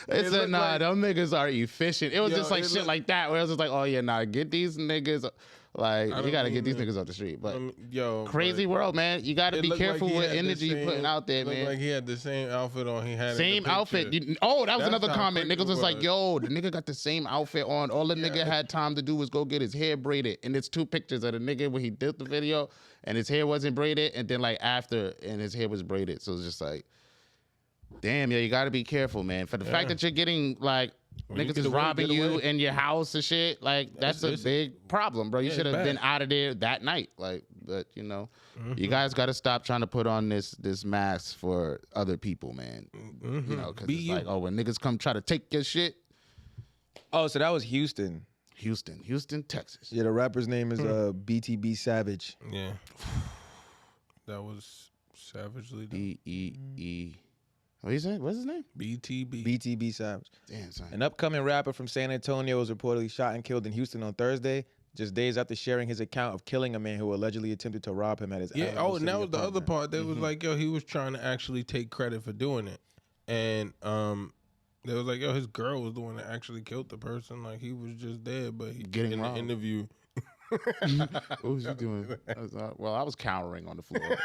They said, looked nah, like- them niggas are efficient. It was Yo, just like it shit looked- like that, where it was just like, oh yeah, nah, get these niggas. Like, you don't gotta get these even- niggas off the street. But yo, crazy but world, man. You gotta it be looked like careful he with had the energy you same- putting out there, looked man. Like he had the same outfit on. He had in the Same picture. outfit. That was That's another how comment. quick Niggas it was like, was. yo, the nigga got the same outfit on. All the nigga had time to do was go get his hair braided. And it's 2 pictures of the nigga when he did the video and his hair wasn't braided. And then like after, and his hair was braided. So it's just like, damn, yo, you gotta be careful, man. For the fact that you're getting like, you niggas get is away, robbing get you away. in your house and shit. Like, that's a big problem, bro. You Yeah, should have it's been bad. out of there that night. Like, but you know, you guys got to stop trying to put on this mask for other people, man. You know, because it's like, oh, when niggas come try to take your shit, oh, so that was Houston. Houston, Texas. Yeah, the rapper's name is BTB Savage. Yeah, that was savagely done. E. What you say? What's his name? BTB. BTB Savage. Damn, son. An upcoming rapper from San Antonio was reportedly shot and killed in Houston on Thursday, just days after sharing his account of killing a man who allegedly attempted to rob him at his Yeah. Alamo Oh, and City that was the other apartment. part. That was like, yo, he was trying to actually take credit for doing it, and they was like, yo, his girl was the one that actually killed the person. Like he was just there, but he Getting in robbed. the interview. What was you doing? Well, I was cowering on the floor.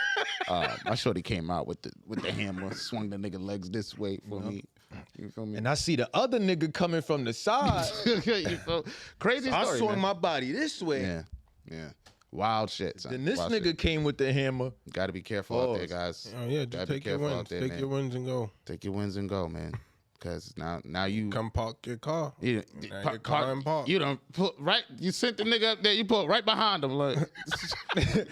My shorty came out with the hammer, swung the nigga legs this way for me. You feel me? And I see the other nigga coming from the side. You feel, crazy I story, swung man. my body this way. Yeah. Wild shit, son. Then this Wild nigga shit. came with the hammer. Gotta be careful out there, Pause. guys. Oh yeah, Gotta just be take your careful out wins. there, Take man. your wins and go. Take your wins and go, man. Because now you Come park your car. you Now your car and park. You don't put right. You sent the nigga up there. You put right behind him. Like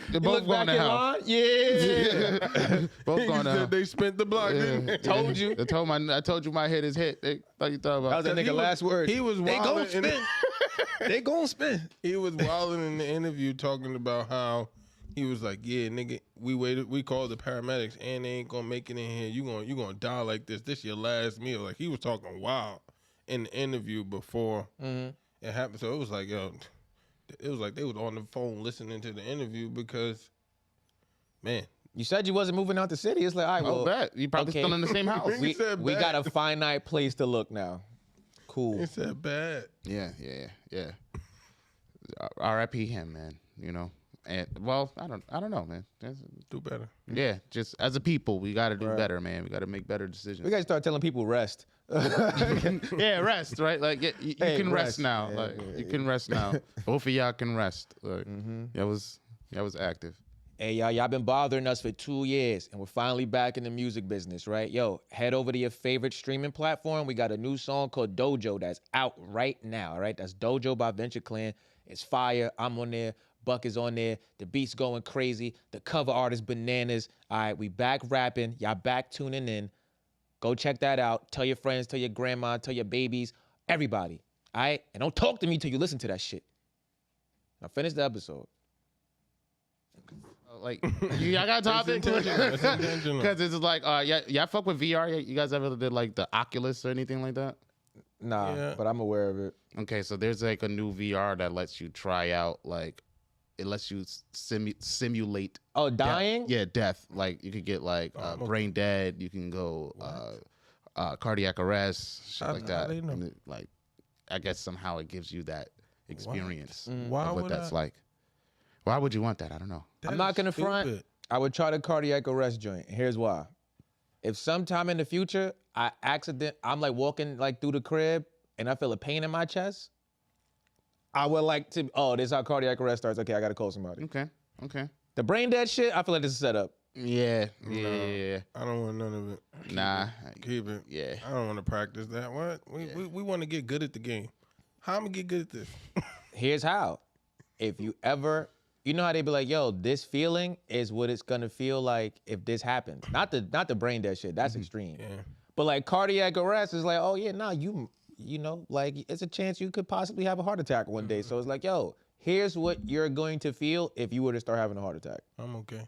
they're both going to hell. Yeah. Both going to hell. They spent the block. Didn't they? Told you. I told you my head is hit. They, like you thought That was about. that nigga last word. He was They gon' wilding. spin. They gon' spin. He was wilding in the interview talking about how he was like, yeah, nigga, we called the paramedics and they ain't gonna make it in here. You gonna die like this. This your last meal. Like he was talking wild in the interview before it happened. So it was like, yo, it was like they was on the phone listening to the interview because, man, You said you wasn't moving out the city. It's like, all right, Oh, well, bet you probably okay. still in the same house. He said we bad. got a finite place to look now. Cool. he said bad. Yeah. R.I.P. him, man. You know, And well, I don't know, man. Do better. Yeah, just as a people, we got to do better, man. We got to make better decisions. We gotta start telling people rest. Yeah, rest, right? Like you Hey, can rest rest. now. Yeah, Like yeah, you can rest now. Both of y'all can rest. Like that was active. Hey, y'all been bothering us for 2 years, and we're finally back in the music business, right? Yo, head over to your favorite streaming platform. We got a new song called Dojo that's out right now, all right? That's Dojo by Venture Clan. It's fire. I'm on there. Buck is on there. The beat's going crazy. The cover art is bananas. All right, we back rapping. Y'all back tuning in. Go check that out. Tell your friends, tell your grandma, tell your babies, everybody, all right? And don't talk to me till you listen to that shit. Now finish the episode. Like y'all got a topic? It's intentional. Because it's like, y'all fuck with VR. You guys ever did like the Oculus or anything like that? Nah, Yeah. but I'm aware of it. Okay, so there's like a new VR that lets you try out, like it lets you simulate. Oh, dying? Yeah, death. Like you could get like brain dead. You can go cardiac arrest, shit How- like how that. they know? And like, I guess somehow it gives you that experience Why of what would that's I? like. Why would you want that? I don't know. I'm That not is gonna front. stupid. I would try the cardiac arrest joint. Here's why. If sometime in the future I'm like walking like through the crib and I feel a pain in my chest, I would like to. Oh, this is how cardiac arrest starts. Okay, I gotta call somebody. Okay. The brain dead shit, I feel like this is set up. Yeah. I don't want none of it. Nah. Keep it. Yeah. I don't want to practice that. What? We want to get good at the game. How am I gonna get good at this? Here's how. If you ever, you know how they be like, yo, this feeling is what it's gonna feel like if this happens. Not the brain dead shit. That's extreme. Yeah. But like cardiac arrest is like, oh yeah, nah, you know, like it's a chance you could possibly have a heart attack one day. So it's like, yo, here's what you're going to feel if you were to start having a heart attack. I'm okay.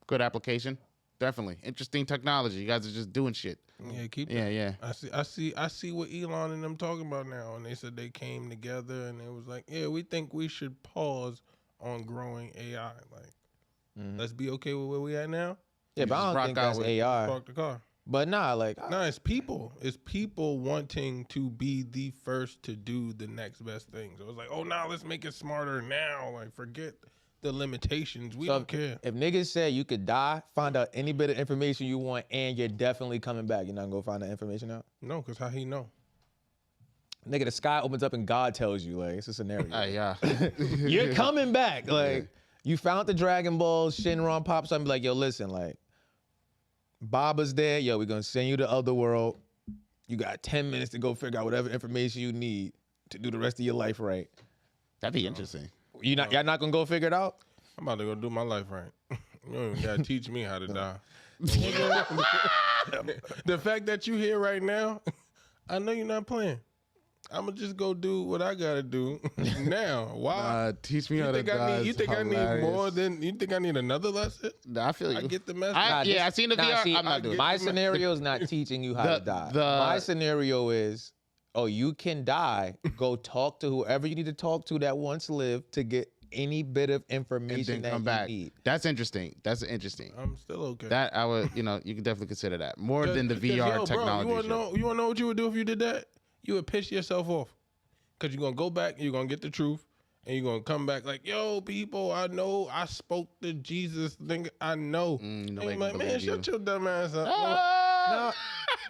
Good application. Definitely. Interesting technology. You guys are just doing shit. Yeah, keep that. Yeah. I see what Elon and them talking about now, and they said they came together and it was like, yeah, we think we should pause on growing AI. Like, let's be okay with where we at now. Yeah, but I just don't rock think out that's with- AI. Park the car. But nah, like No, it's people. It's people wanting to be the first to do the next best thing. So it's like, oh, now let's make it smarter now. Like, forget the limitations. We so don't care. if niggas say you could die, find out any bit of information you want, and you're definitely coming back, you're not gonna go find that information out. No, because how he know? Nigga, the sky opens up and God tells you, like, it's a scenario. Yeah. You're coming back. Like, you found the Dragon Balls, Shenron pops up and be like, yo, listen, like, Baba's there. Yo, we're going to send you to Otherworld. You got 10 minutes to go figure out whatever information you need to do the rest of your life right. That'd be interesting. Y'all not going to go figure it out? I'm about to go do my life right. You don't even gotta teach me how to die. The fact that you here right now, I know you're not playing. I'm gonna just go do what I gotta do now. Why? Teach me how you to think die. you think I need more than you think I need another lesson? Nah, I feel you. I get the message. I seen the VR. See, I'm not doing it. my scenario is not teaching you how to die. My scenario is, oh, you can die. Go talk to whoever you need to talk to that once lived to get any bit of And information then that come back. you need. That's interesting. That's interesting. I'm still okay. That I would, you can definitely consider that more than the VR yo, bro, technology. you wanna know what you would do if you did that? You would piss yourself off. Cause you're gonna go back, you're gonna get the truth, and you're gonna come back like, yo, people, I know I spoke to Jesus. I know. And nobody you're like, can man, believe shut you." your dumb ass up. No,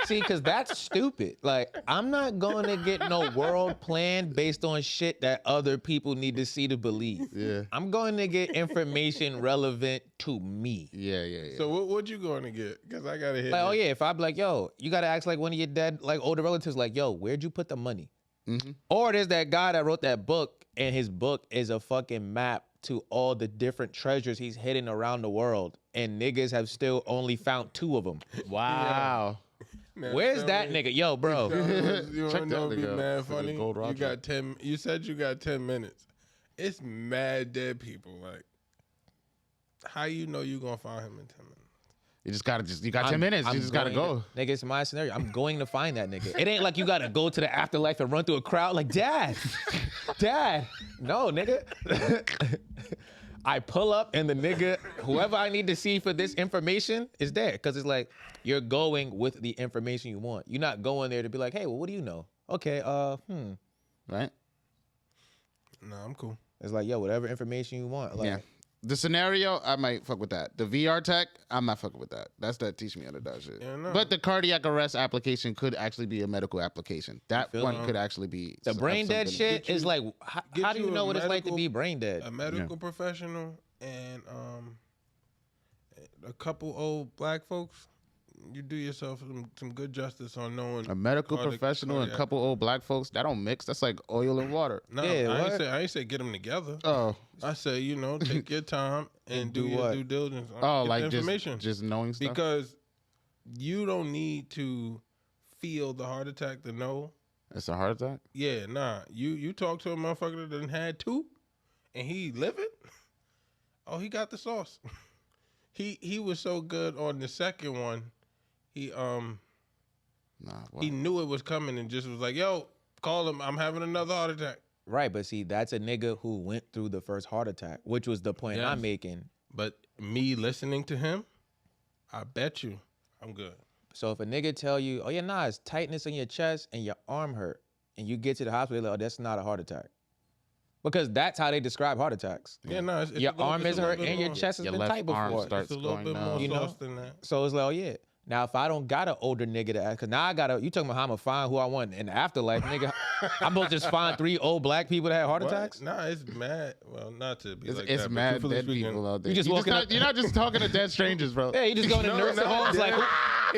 see, because that's stupid. Like, I'm not going to get no world plan based on shit that other people need to see to believe. Yeah. I'm going to get information relevant to me. Yeah. So what you going to get? Because I gotta hit. Like, oh yeah, if I'm like, yo, you got to ask like one of your dead, like older relatives, like, yo, where'd you put the money? Or there's that guy that wrote that book, and his book is a fucking map to all the different treasures he's hidden around the world, and niggas have still only found 2 of them. Wow. Now, Where's tell that me- nigga? Yo, bro. You Check wanna know that be nigga mad out for the funny? gold You Roger. got 10. You said you got 10 minutes. It's mad dead people. Like, how you know you gonna find him in 10 minutes? You got 10 minutes. You just gotta go. Nigga, it's my scenario. I'm going to find that nigga. It ain't like you gotta go to the afterlife and run through a crowd like, Dad. No, nigga. I pull up and the nigga, whoever I need to see for this information is there. Cause it's like, you're going with the information you want. You're not going there to be like, hey, well, what do you know? Okay, Right? No, I'm cool. It's like, yo, whatever information you want. Like, Yeah. The scenario, I might fuck with that. The VR tech, I'm not fucking with that. That's that teach me how to do shit. Yeah, no. But the cardiac arrest application could actually be a medical application. That feel one me? could actually be The brain dead something- shit Get is you- like, how do you you a know what it's like to medical- be brain dead? A medical professional and a couple old black folks. You do yourself some good justice on knowing A medical professional and a cardiac- couple old black folks, that don't mix. That's like oil and water. No, Yeah, I ain't say get them together. Oh. I say, take your time and do your what? due diligence. Oh, Get like the information. just knowing stuff. Because you don't need to feel the heart attack to know. It's a heart attack? Yeah, nah. You talk to a motherfucker that done had 2 and he living. Oh, he got the sauce. He was so good on the second one. He knew it was coming and just was like, yo, call him. I'm having another heart attack. Right, but see, that's a nigga who went through the first heart attack, which was the point I'm Yes. making. But me listening to him, I bet you I'm good. So if a nigga tell you, oh yeah, nah, it's tightness in your chest and your arm hurt, and you get to the hospital, like, oh, that's not a heart attack. Because that's how they describe heart attacks. Yeah, no, it's Your a little- arm it's is a little hurt bit and your more- chest has Your been left tight arm before. starts It's a little going bit more down. You know? sauce than that. So it's like, oh yeah. Now if I don't got an older nigga to ask, cause now you talking about how I'm gonna find who I want in the afterlife, nigga. I'm supposed to just find 3 old black people that had heart What? attacks? Nah, it's mad. Well, not to be It's, like it's that. but mad truthfully dead speaking, people out there. You just walking up- you're not just talking to dead strangers, bro. Yeah, you just go to No, nursing no, homes like,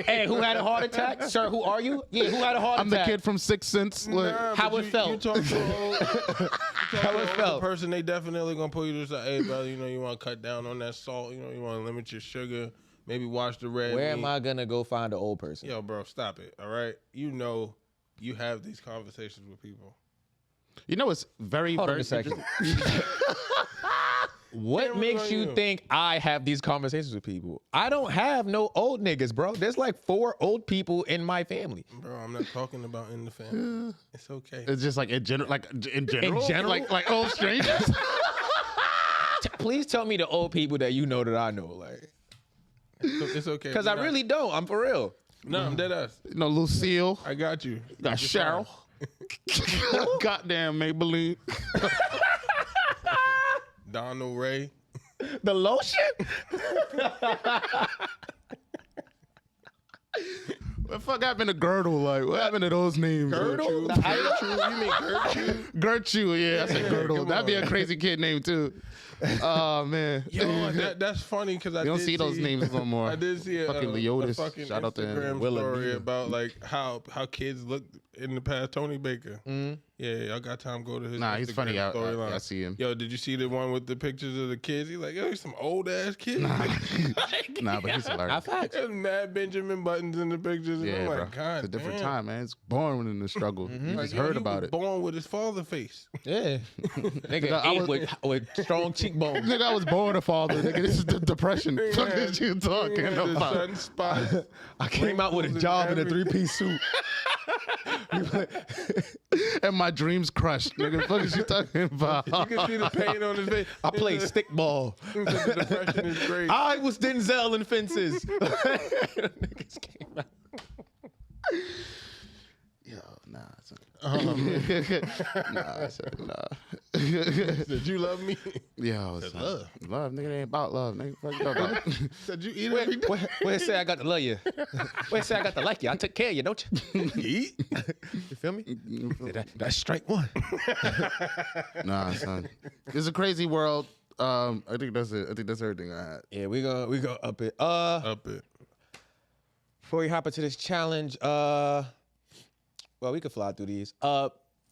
hey, who had a heart attack? Sir, who are you? Yeah, who had a heart I'm the attack? kid from Sixth Sense. Look. Nah, How but it you felt. talk to an old, How it felt. person, they definitely gonna pull you to say, hey, brother, you want to cut down on that salt. You want to limit your sugar. Maybe watch the red Where meat. am I gonna go find an old person? Yo, bro, stop it. All right, you have these conversations with people. You know, it's very, Hold on very a second. interesting. What Cameras makes on you you. think I have these conversations with people? I don't have no old niggas, bro. There's like 4 old people in my family. Bro, I'm not talking about in the family. It's okay. It's just like in general, general? like old strangers. Please tell me the old people that you know that I know, like, It's okay. because I really don't. I'm for real. No, I'm dead ass. You know, Lucille. I got you. Got Cheryl. Goddamn Maybelline. Donald Ray. The lotion? What the fuck happened to Girdle? Like, what happened to those names? Gertrude. Gertrude. You mean Gertrude? Gertrude, yeah, I said Girdle. Come That'd be on. a crazy kid name too. Oh man. Yo, that's funny because I You don't did see those names no more. I did see a Fucking a Leotis. fucking Shout out to him. Instagram Willa story Nina. about like how kids look in the past. Tony Baker. Yeah, I got time to go to his. Nah, he's Instagram funny. storyline. I see him. Yo, did you see the one with the pictures of the kids? He's like, yo, he's some old ass kids. Nah, but he's hilarious. Not facts. There's mad Benjamin Buttons in the pictures. And Yeah, I'm bro. like, God, It's a different damn. time, man. It's born in the struggle. You Like, just yo, heard he about was it. Born with his father face. Yeah. Nigga I ate was- with strong cheekbones. Nigga, I was born a father. Nigga, this is the depression. Fuck is you talking The about? sunspots. I came out with a Wrinkles job and in a 3-piece suit. And my dreams crushed. Nigga, fuck is you talking about? You can see the pain on his face. I played stickball. The depression is great. I was Denzel in Fences. Niggas came out. Yo, nah. Son. Nah. Did you love me? Yo, son. love. Love, nigga, it ain't about love. Nigga, fuck you about. Said you eat every day. Where say I got to love you? Where say I got to like you? I took care of you, don't you? Eat. You feel me? That's strike one. Nah, son. It's a crazy world. I think that's it. I think that's everything I had. Yeah, we go up it. Up it. Before we hop into this challenge, well, we could fly through these.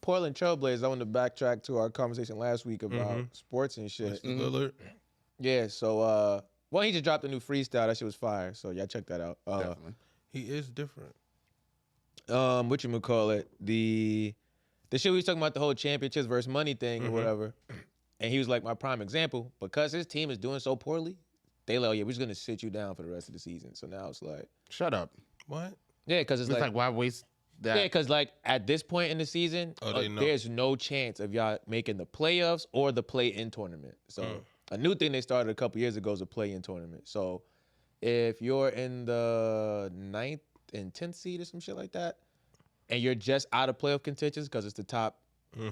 Portland Trailblazers, I want to backtrack to our conversation last week about sports and shit. Mr. Lillard. Yeah, so well, he just dropped a new freestyle. That shit was fire. So y'all check that out. Definitely. He is different. Whatchamacallit, the shit we was talking about, the whole championships versus money thing or whatever. And he was like my prime example. Because his team is doing so poorly, they like, oh yeah, we're just gonna sit you down for the rest of the season. So now it's like, Shut up. What? yeah, because it's It's like, like, why waste that? yeah, because like at this point in the season, Oh, they know. there's no chance of y'all making the playoffs or the play-in tournament. So a new thing they started a couple years ago is a play-in tournament. So if you're in the 9th and 10th seed or some shit like that, and you're just out of playoff contention because it's the top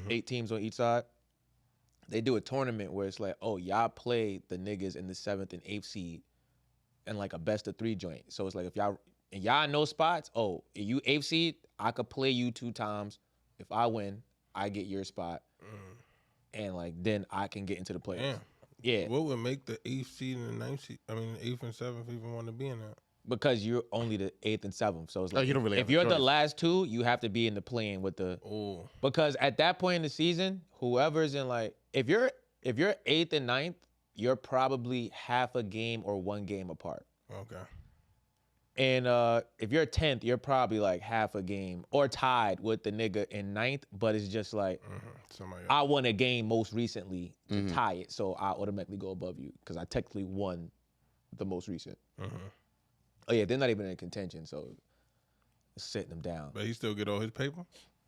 8 teams on each side, they do a tournament where it's like, oh, y'all play the niggas in the 7th and 8th seed and like a best of 3 joint. So it's like if y'all know spots, oh, if you 8th seed, I could play you 2 times. If I win, I get your spot. And like then I can get into the playoffs. Damn. Yeah. What would make the 8th seed and the 9th seed? I mean, the 8th and 7th even want to be in that? Because you're only the 8th and 7th. So it's like you don't really if have a you're the choice. last 2, you have to be in the play-in with the Oh. because at that point in the season, whoever's in like if you're 8th and 9th, you're probably half a game or 1 game apart. Okay. And if you're 10th, you're probably like half a game or tied with the nigga in 9th, but it's just like Somebody else. I won a game most recently to tie it, so I automatically go above you because I technically won the most recent. Oh yeah, they're not even in contention, so it's sitting them down. But he still get all his paper?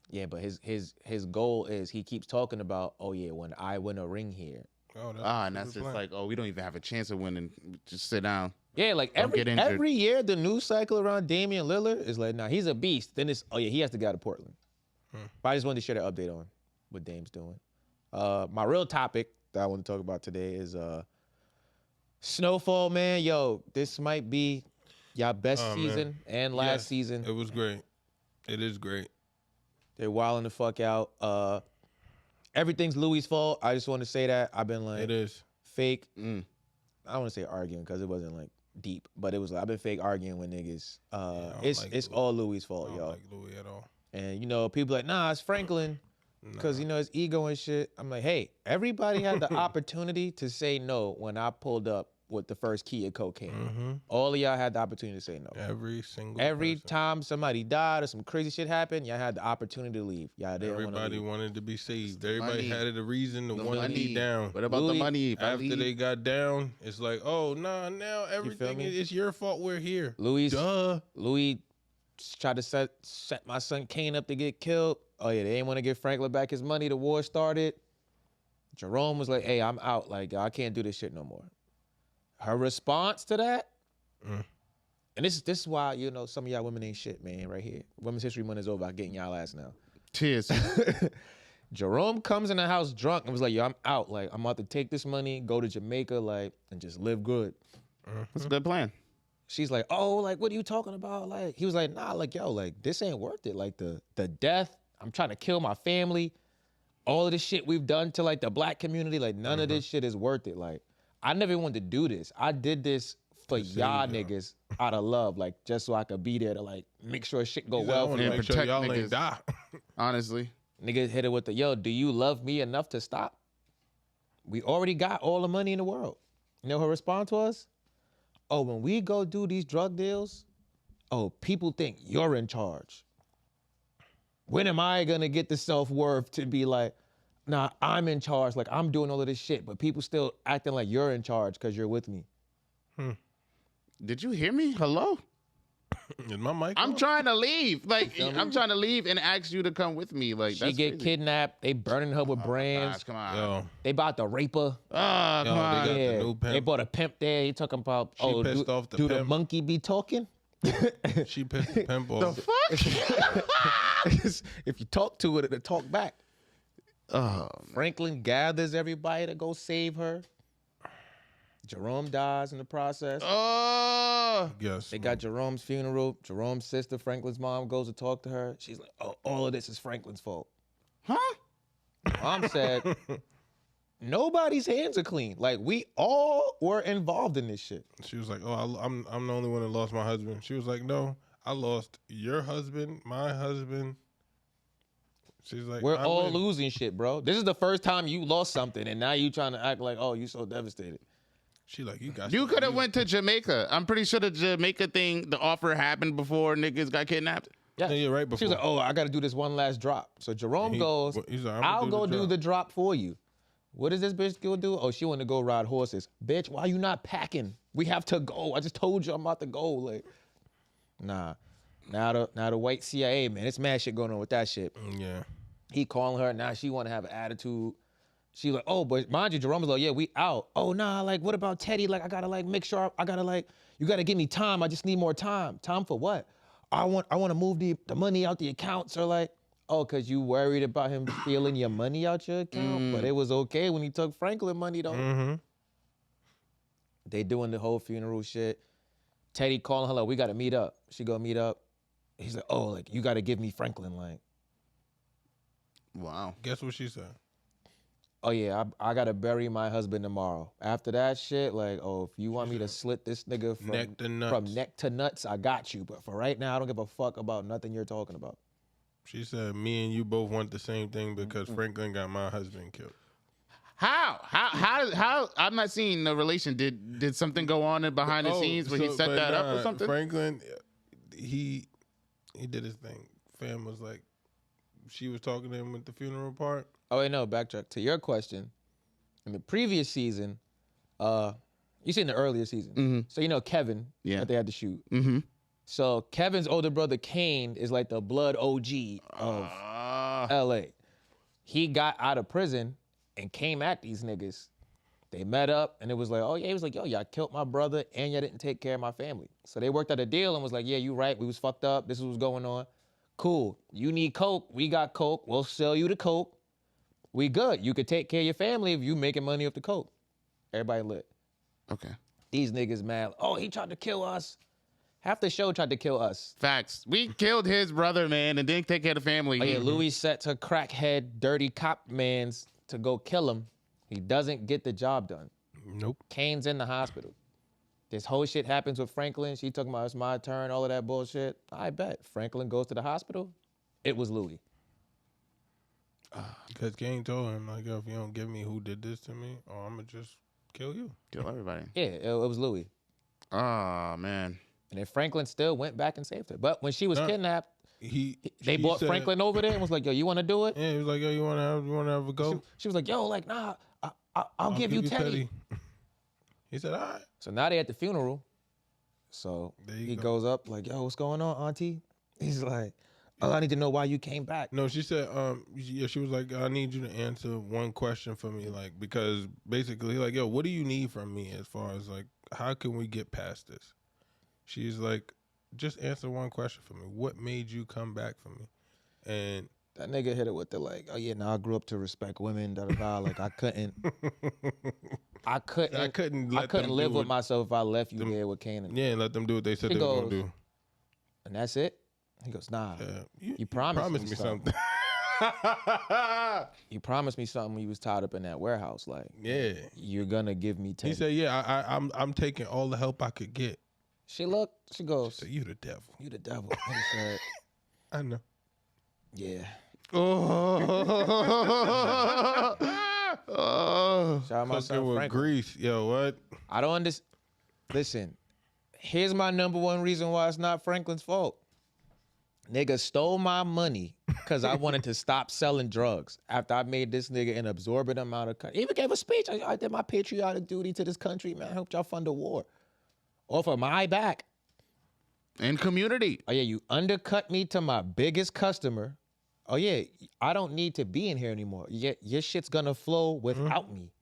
Yeah, but his goal is he keeps talking about, oh yeah, when I win a ring here. Oh, And that's just like, oh, we don't even have a chance of winning. Just sit down. Yeah, like Don't get injured. every year the news cycle around Damian Lillard is like, nah, he's a beast. Then it's, oh yeah, he has to get out of Portland. But I just wanted to share the update on what Dame's doing. My real topic that I want to talk about today is snowfall, man. Yo, this might be y'all best season and last Yes, season. It was great. It is great. They're wilding the fuck out. Everything's Louis' fault. I just want to say that. I've been like It is. fake. I don't want to say arguing because it wasn't like deep, but it was like I've been fake arguing with niggas. It's all Louis' fault, I yo. don't like Louis at all. And you know, people like, nah, it's Franklin. Because you know his ego and shit. I'm like, hey, everybody had the opportunity to say no when I pulled up with the first key of cocaine. All of y'all had the opportunity to say no. Every single Every person. time somebody died or some crazy shit happened, y'all had the opportunity to leave. Y'all didn't want to Everybody leave. wanted to be saved. Everybody money. had a reason to The want to money. be down. What about the Louis, money? If I After leave? they got down, it's like, oh, nah, now everything me? it's your fault we're here. Louis Duh. tried to set my son Kane up to get killed. Oh yeah, they didn't want to give Franklin back his money. The war started. Jerome was like, hey, I'm out. Like, I can't do this shit no more. Her response to that, and this is why, you know, some of y'all women ain't shit, man, right here. Women's History Month is over. I'm getting y'all ass now. Cheers. Jerome comes in the house drunk and was like, yo, I'm out. Like, I'm about to take this money, go to Jamaica, like, and just live good. That's a good plan. She's like, oh, like, what are you talking about? Like, he was like, nah, like, yo, like, this ain't worth it. Like, the death, I'm trying to kill my family. All of this shit we've done to, like, the black community, like, none of this shit is worth it. Like, I never wanted to do this. I did this for y'all niggas out of love, like, just so I could be there to, like, make sure shit go I well for want to them. make sure protect y'all niggas. ain't die. Honestly. Niggas hit it with the, yo, do you love me enough to stop? We already got all the money in the world. You know her response was? Oh, when we go do these drug deals, oh, people think you're in charge. When am I gonna get the self-worth to be like, nah, I'm in charge, like I'm doing all of this shit, but people still acting like you're in charge because you're with me. Did you hear me? Hello? Is my mic I'm on? trying to leave. Like, I'm trying to leave and ask you to come with me. Like, She that's get crazy. kidnapped, they burning her with Gosh, brands, come on. Yo, they about to rape her. Oh, come Yo, on. they got the Yeah, new pimp. they bought a pimp there. He talking about, She pissed do, off the do the pimp. monkey be talking? she pissed the pimp off. If you talk to it, it'll talk back. Oh, Franklin gathers everybody to go save her. Jerome dies in the process. oh. Yes. They got Jerome's funeral. Jerome's sister, Franklin's mom, goes to talk to her. She's like, oh, all of this is Franklin's fault. Huh? Mom said, nobody's hands are clean. Like, we all were involved in this shit. She was like, "Oh, I'm the only one that lost my husband." She was like, "No, I lost your husband, my husband." She's like, We're I all win. losing shit, bro. This is the first time you lost something, and now you trying to act like, oh, you so devastated. She like, you got. You could have went to Jamaica. I'm pretty sure the Jamaica thing, the offer happened before niggas got kidnapped. Yeah, Yeah, right before. She was like, oh, I got to do this one last drop. So Jerome goes, he's like, I'ma I'll do go the do drop. the drop for you. What does this bitch go do? Oh, she want to go ride horses. Bitch, why you not packing? We have to go. I just told you I'm about to go. Like, nah. Now the white CIA, man, it's mad shit going on with that shit. Yeah. He calling her. Now she want to have an attitude. She like, oh, but mind you, Jerome was like, yeah, we out. Oh, nah, like, what about Teddy? Like, I gotta like make sure I gotta like, you gotta give me time. I just need more time. Time for what? I want to move the money out the accounts or like, oh, because you worried about him stealing your money out your account, but it was okay when he took Franklin money though. Mm-hmm. They doing the whole funeral shit. Teddy calling her like, we gotta meet up. She go meet up. He's like, oh, like you gotta give me Franklin, like. Wow. Guess what she said? Oh yeah, I gotta bury my husband tomorrow. After that shit, like, oh, if you want me to slit this nigga from neck to nuts, I got you. But for right now, I don't give a fuck about nothing you're talking about. She said, me and you both want the same thing because Franklin got my husband killed. How? I'm not seeing the relation. Did something go on behind the scenes where he set that up or something? Franklin, he did his thing. Fam was like, she was talking to him with the funeral part. Oh wait, no, backtrack to your question. In the previous season, you seen the earlier season. So you know Kevin that they had to shoot. So Kevin's older brother Kane is like the blood OG of LA. He got out of prison and came at these niggas. They met up and it was like, oh yeah, he was like, yo, y'all killed my brother and y'all didn't take care of my family. So they worked out a deal and was like, yeah, you right, we was fucked up, this is what's going on. Cool, you need coke, we got coke, we'll sell you the coke. We good, you could take care of your family if you making money off the coke. Everybody lit. Okay. These niggas mad, oh, he tried to kill us. Half the show tried to kill us. Facts. We killed his brother, man, and didn't take care of the family. Oh yeah, Louis set to crackhead, dirty cop mans to go kill him. He doesn't get the job done. Nope. Kane's in the hospital. This whole shit happens with Franklin. She talking about it's my turn, all of that bullshit. I bet. Franklin goes to the hospital. It was Louis. Because Kane told him, like, yo, if you don't give me who did this to me, oh, I'm going to just kill you. Kill everybody. Yeah, it was Louis. Oh, man. And then Franklin still went back and saved her. But when she was kidnapped, they brought said, Franklin over there and was like, yo, you want to do it? Yeah, he was like, yo, you want to have a go? She was like, yo, like, nah, I'll give you Teddy. He said, all right. So now they at the funeral. So he go. goes up like, yo, what's going on, auntie? He's like, oh, I need to know why you came back. No, she said, yeah, she was like, I need you to answer one question for me, like, because basically, like, yo, what do you need from me as far as, like, how can we get past this? She's like, just answer one question for me. What made you come back for me? And that nigga hit it with the like, oh yeah, now I grew up to respect women, da da da. Like I couldn't live with myself if I left you there with Kanan. Yeah, and let them do what they said they were gonna do. And that's it? He goes, nah. You promised me something. You promised me something when you was tied up in that warehouse. Like, yeah, you're gonna give me 10. He said, yeah, I'm taking all the help I could get. She looked, she goes, she said, you the devil. You the devil. He said, I know. Yeah. Shout out my son with Grease. Yo, what? I don't understand. Listen, here's my number one reason why it's not Franklin's fault. Nigga stole my money because I wanted to stop selling drugs after I made this nigga an absorbent amount of country. Even gave a speech. I did my patriotic duty to this country, man. I helped y'all fund the war. Off of my back. And community. Oh, yeah, you undercut me to my biggest customer. Oh, yeah, I don't need to be in here anymore. Your shit's gonna flow without me.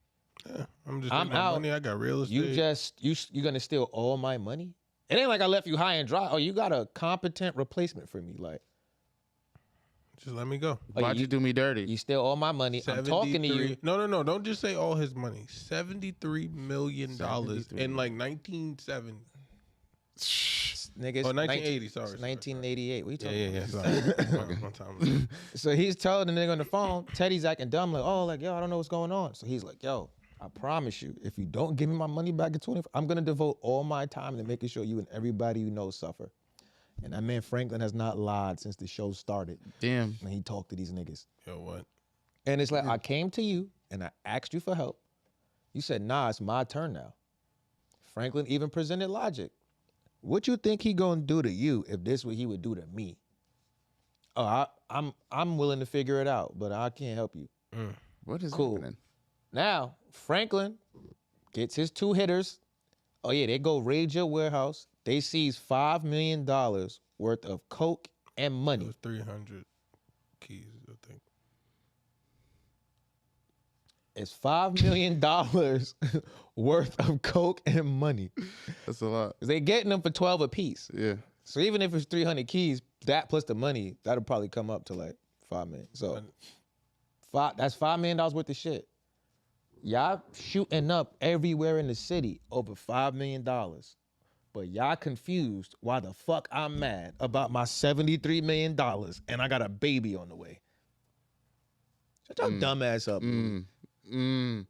Yeah, I'm out. Money. I got real estate. You gonna steal all my money? It ain't like I left you high and dry. Oh, you got a competent replacement for me. Like, just let me go. Why'd you do me dirty? You steal all my money. I'm talking to you. No. Don't just say all his money. $73 million in like 1970. Niggas, 1980, sorry. 1988. What you talking about? Sorry. So he's telling the nigga on the phone, Teddy's acting dumb, like, oh, like, yo, I don't know what's going on. So he's like, yo, I promise you, if you don't give me my money back in 24, I'm going to devote all my time to making sure you and everybody you know suffer. And that man Franklin has not lied since the show started. Damn. When he talked to these niggas. Yo, what? And it's like, I came to you and I asked you for help. You said, nah, it's my turn now. Franklin even presented logic. What you think he gonna do to you if this what he would do to me? Oh, I'm willing to figure it out, but I can't help you. What is happening? Now, Franklin gets his 2 hitters. Oh yeah, they go raid your warehouse. They seize $5 million worth of coke and money. It was 300 keys, I think. It's $5 million worth of coke and money. That's a lot. They getting them for 12 apiece. Yeah. So even if it's 300 keys, that plus the money, that'll probably come up to like 5 million. So that's $5 million worth of shit. Y'all shooting up everywhere in the city over $5 million. But y'all confused why the fuck I'm mad about my $73 million and I got a baby on the way. Shut your dumb ass up. Nah,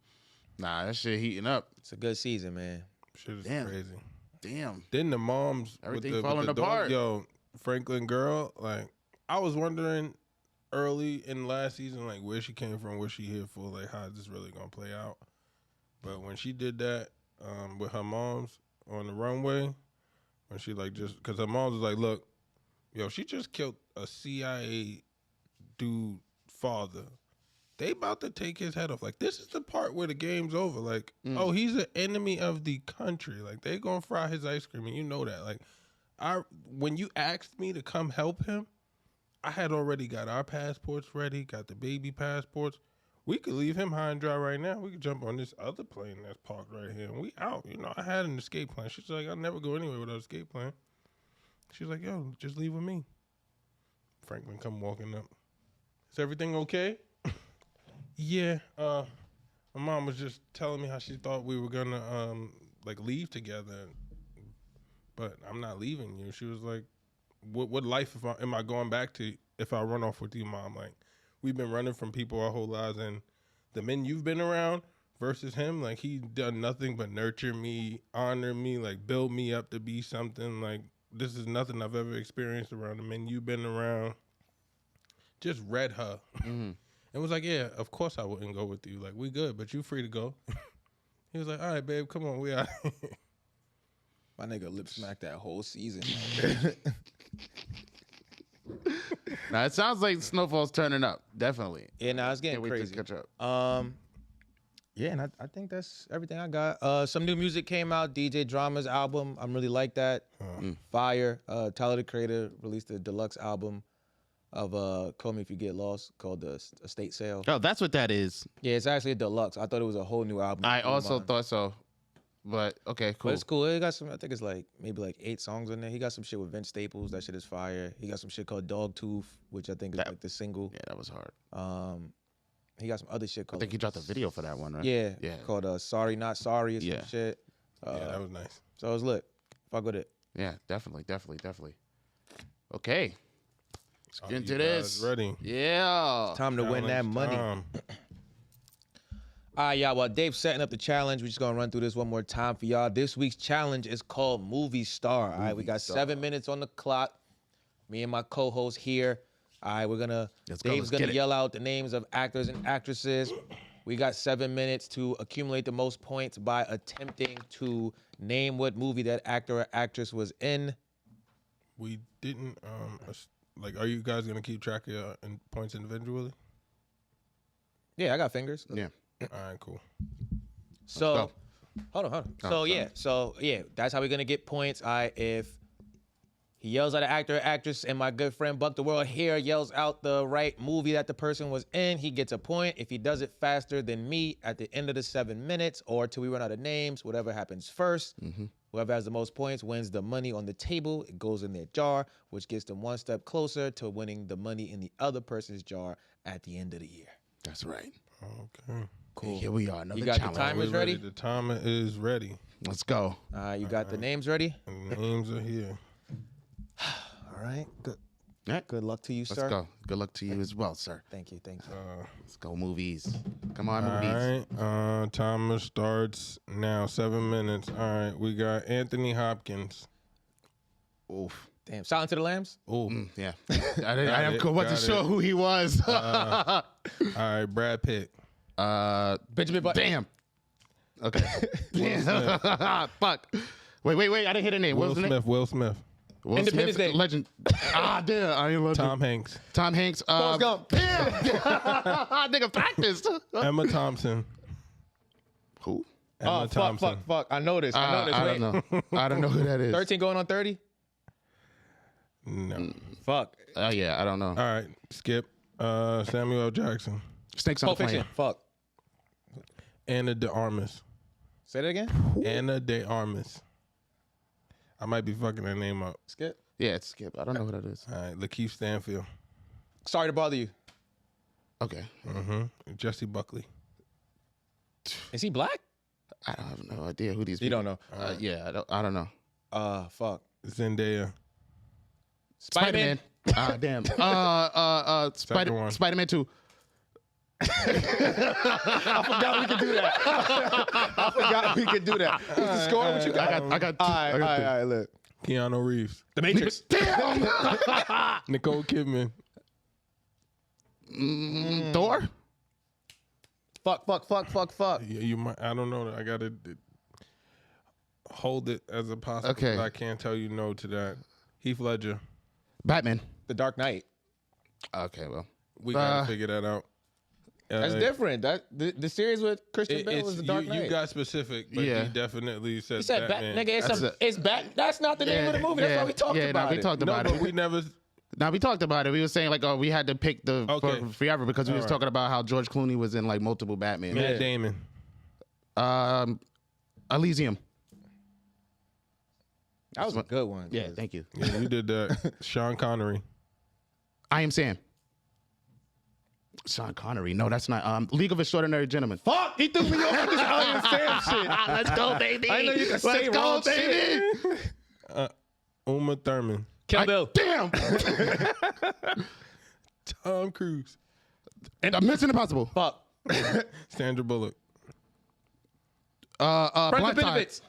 that shit heating up. It's a good season, man. Shit is Damn. crazy. Damn. Then the moms, Everything with the falling dog, apart. yo, Franklin girl, like, I was wondering early in last season, like, where she came from, where she here for, like, how is this really gonna play out? But when she did that with her moms on the runway, when she, like, just, because her moms was like, look, yo, she just killed a CIA dude father. They about to take his head off. Like, this is the part where the game's over. Like, oh, he's an enemy of the country. Like, they gonna fry his ice cream, and you know that. Like, when you asked me to come help him, I had already got our passports ready, got the baby passports. We could leave him high and dry right now. We could jump on this other plane that's parked right here, and we out. You know, I had an escape plan. She's like, I'll never go anywhere without an escape plan. She's like, yo, just leave with me. Franklin come walking up. Is everything okay? Yeah, my mom was just telling me how she thought we were gonna like leave together, but I'm not leaving you. She was like, "What life am I going back to if I run off with you, Mom? Like, we've been running from people our whole lives, and the men you've been around versus him, like he done nothing but nurture me, honor me, like build me up to be something. Like this is nothing I've ever experienced around the men you've been around." Just read her. And was like, yeah, of course I wouldn't go with you. Like, we good, but you free to go. He was like, all right, babe, come on, we out. My nigga lip smacked that whole season. Now it sounds like Snowfall's turning up. Definitely. Yeah, nah, it's getting Can't wait crazy. to catch up. Yeah, and I think that's everything I got. Some new music came out. DJ Drama's album. I'm really like that. Fire. Tyler the Creator released a deluxe album of Call Me If You Get Lost called The Estate Sale. Oh, that's what that is. Yeah, it's actually a deluxe. I thought it was a whole new album. I also thought so. But okay, cool. But it's cool. It got some, I think it's like maybe like 8 songs on there. He got some shit with Vince Staples. That shit is fire. He got some shit called Dog Tooth, which I think is like the single. Yeah, that was hard. He got some other shit I called. think he dropped a video for that one, right? Yeah. Yeah. Called Sorry Not Sorry or some shit. Yeah, that was nice. So it was lit. Fuck with it. Yeah, definitely. Okay. Let's get into You this. guys ready? Yeah. Time to win that Challenge money. time. All right, y'all. While Dave's setting up the challenge, we're just going to run through this one more time for y'all. This week's challenge is called Movie Star. All right, we got 7 minutes on the clock. Me and my co-host here. All right, Dave's going to yell out the names of actors and actresses. We got 7 minutes to accumulate the most points by attempting to name what movie that actor or actress was in. We didn't, like, are you guys going to keep track of your points individually? Yeah, I got fingers. Yeah. All right, cool. So, hold on. So that's how we're gonna get points. If he yells at an actor or actress, and my good friend Buck the World here yells out the right movie that the person was in, he gets a point. If he does it faster than me at the end of the 7 minutes, or till we run out of names, whatever happens first, whoever has the most points wins the money on the table. It goes in their jar, which gets them one step closer to winning the money in the other person's jar at the end of the year. That's right. Okay. Cool. Here we are. Another You got challenge. the timers ready? The timer is ready. Let's go. You got the names ready? And the names are here. All right. Good. Yeah. Good luck to you, Let's sir. go. Good luck to you as well, sir. Thank you. Let's go movies. Come on, All movies. right. Timer starts now. 7 minutes. All right. We got Anthony Hopkins. Oof. Damn. Silence of the Lambs? Oh. Yeah. I wasn't got sure it. who he was. All right. Brad Pitt. Benjamin Button. Damn. Okay. Damn. Fuck. Wait. I didn't hear the name. What Will was the name? Smith. Will Smith. Will Independence Smith, Day. Legend. Damn. I ain't legend. Tom Hanks. Tom Hanks. Forrest Gump. Damn. Nigga practiced. Emma Thompson. Who? Emma Thompson. Fuck. I know this. I Wait. don't know. I don't know who that is. 13 going on 30? No. Fuck. Yeah, I don't know. All right. Skip. Samuel L. Jackson. Snakes on Pulp the plane. Fiction. Fuck. Anna de Armas. Say that again? Anna de Armas. I might be fucking her name up. Skip. Yeah, it's Skip. I don't know who that is. All right. Lakeith Stanfield. Sorry to bother you. Okay. Jesse Buckley. Is he black? I don't have no idea who these You people. don't know. Yeah, I don't know. Fuck. Zendaya. Spider-Man. Damn. Second one. Spider-Man 2. I forgot we could do that. I forgot we could do that. What's the score? What you got? I got two. All right, look. Keanu Reeves. The Matrix. Damn. Nicole Kidman. Thor? Fuck. Yeah, you might. I don't know. I gotta hold it as a possibility. Okay. I can't tell you no to that. Heath Ledger. Batman. The Dark Knight. Okay, well. We gotta figure that out. That's different. That the series with Christian Bale was The Dark Knight. You got specific, but Yeah. he definitely said You said Batman. nigga, it's That's not the name of the movie. That's why we talked about we it. talked No, about but it. we never. Now we talked about it. We were saying like, oh, we had to pick the Okay. forever because we was right. talking about how George Clooney was in like multiple Batman. Matt Damon. Elysium. That was a good one. Yeah, thank you. Yeah, you did that. Sean Connery. I Am Sam. Sean Connery. No, that's not. League of Extraordinary Gentlemen. Fuck! He threw me off with this I Am Sam shit. Let's go, baby. I know you can say wrong shit. Uma Thurman. Kill Bill. Damn. Tom Cruise. And Mission Impossible. Fuck. Sandra Bullock. Friends with Blind Tide.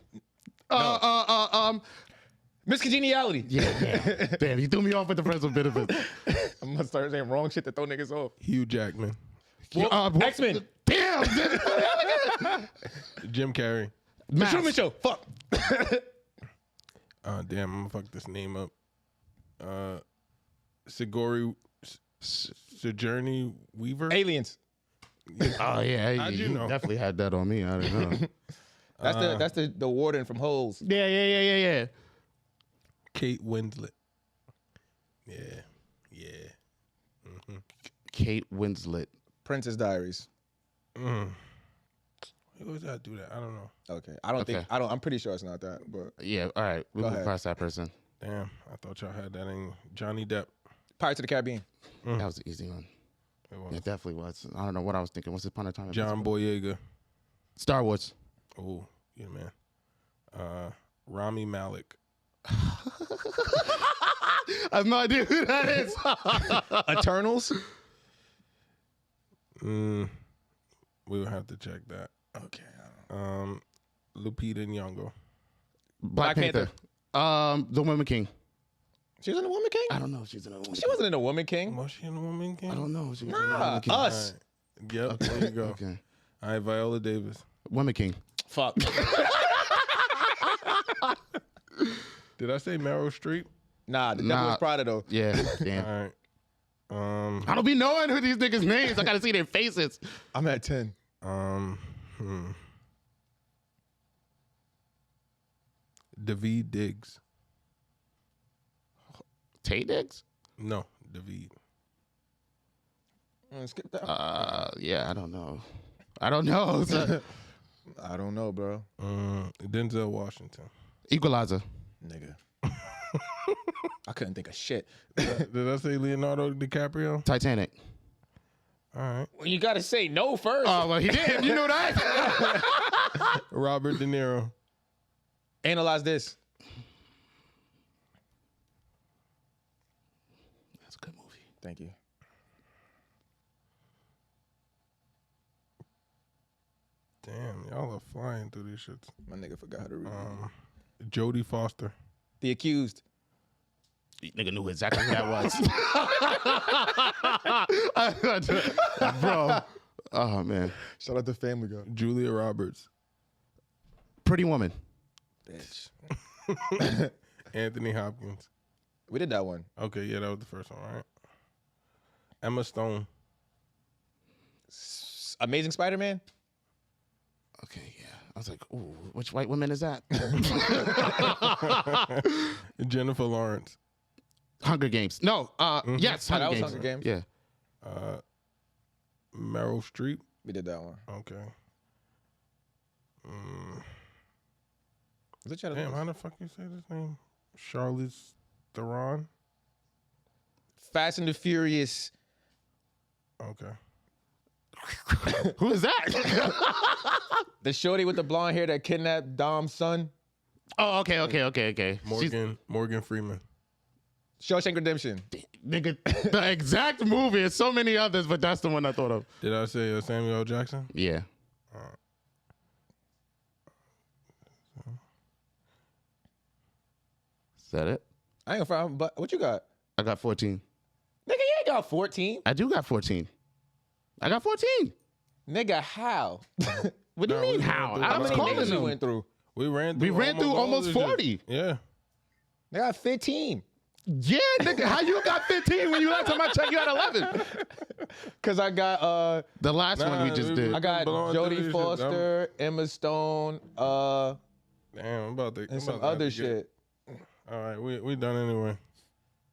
Benefits. Miss Congeniality. Yeah. Damn, you threw me off with the Friends with Benefits. I'm gonna start saying wrong shit to throw niggas off. Hugh Jackman. X-Men. Damn. Jim Carrey. The Truman Show. Fuck. Damn, I'm gonna fuck this name up. Sojourner Weaver. Aliens. Oh yeah, How'd you know? definitely had that on me. I don't know. That's the warden from Holes. Yeah. Kate Winslet. Yeah. Kate Winslet. Princess Diaries. Why would I do that? I don't know. Okay. I'm pretty sure it's not that, but Yeah, all right. We'll Go move ahead. past that person. Damn, I thought y'all had that in Johnny Depp. Pirates of the Caribbean. That was an easy one. It was. It definitely was. I don't know what I was thinking. Once upon a time. in John Mexico. Boyega. Star Wars. Oh, yeah, man. Rami Malek. I have no idea who that is. Eternals. We will have to check that. Okay. Lupita Nyong'o. Black Panther. The Woman King. She was in The Woman King? I don't know if she's in a Woman She King. wasn't in The Woman King. Was she in the Woman King? I don't know if she was in a Nah, Woman King. Us. Yep, there you go. Okay. All right, Viola Davis. Woman King. Fuck. Did I say Meryl Streep? Nah, the Devil Nah. was Prada though. Yeah, damn. All right. I don't be knowing who these niggas' names. I gotta see their faces. I'm at 10. Daveed Diggs. Tay Diggs? No, Daveed. Skip that. Yeah, I don't know. I don't know. I don't know, bro. Denzel Washington. Equalizer. Nigga. I couldn't think of shit. Did I say Leonardo DiCaprio? Titanic. All right. Well, you gotta say no first. Oh, well, he did. You know that? Robert De Niro. Analyze this. That's a good movie. Thank you. Damn, y'all are flying through these shits. My nigga forgot how to read. Jodie Foster. The Accused. Nigga knew exactly who that was. Bro. Oh, man. Shout out to Family Guy. Julia Roberts. Pretty Woman. Bitch. Anthony Hopkins. We did that one. Okay, yeah, that was the first one, right? Emma Stone. Amazing Spider-Man. Okay, yeah. I was like, ooh, which white woman is that? Jennifer Lawrence. Hunger Games. No, yes, Oh, Hunger that was Games. Hunger Games? Yeah. Meryl Streep. We did that one. Okay. Was it Jennifer? Damn, how the fuck you say this name? Charlize Theron. Fast and the Furious. Okay. Who is that? The shorty with the blonde hair that kidnapped Dom's son. Oh, okay. Morgan Freeman. Shawshank Redemption. Nigga, the exact movie. There's so many others, but that's the one I thought of. Did I say Samuel L. Jackson? Yeah. Is that it? I ain't gonna front, but what you got? I got 14. Nigga, you ain't got 14. I do got 14. I got 14. Nigga, how? What do you mean how? I was calling niggas you them. went through? We ran through all almost this shit. 40. Yeah. They got 15. Yeah, nigga. How you got 15 when you last time I checked you had 11? Cause I got The last one we just did. I got Blowing through Jodie this shit, Foster, Emma Stone, Damn, I'm about to. and some other shit. All right, we done anyway.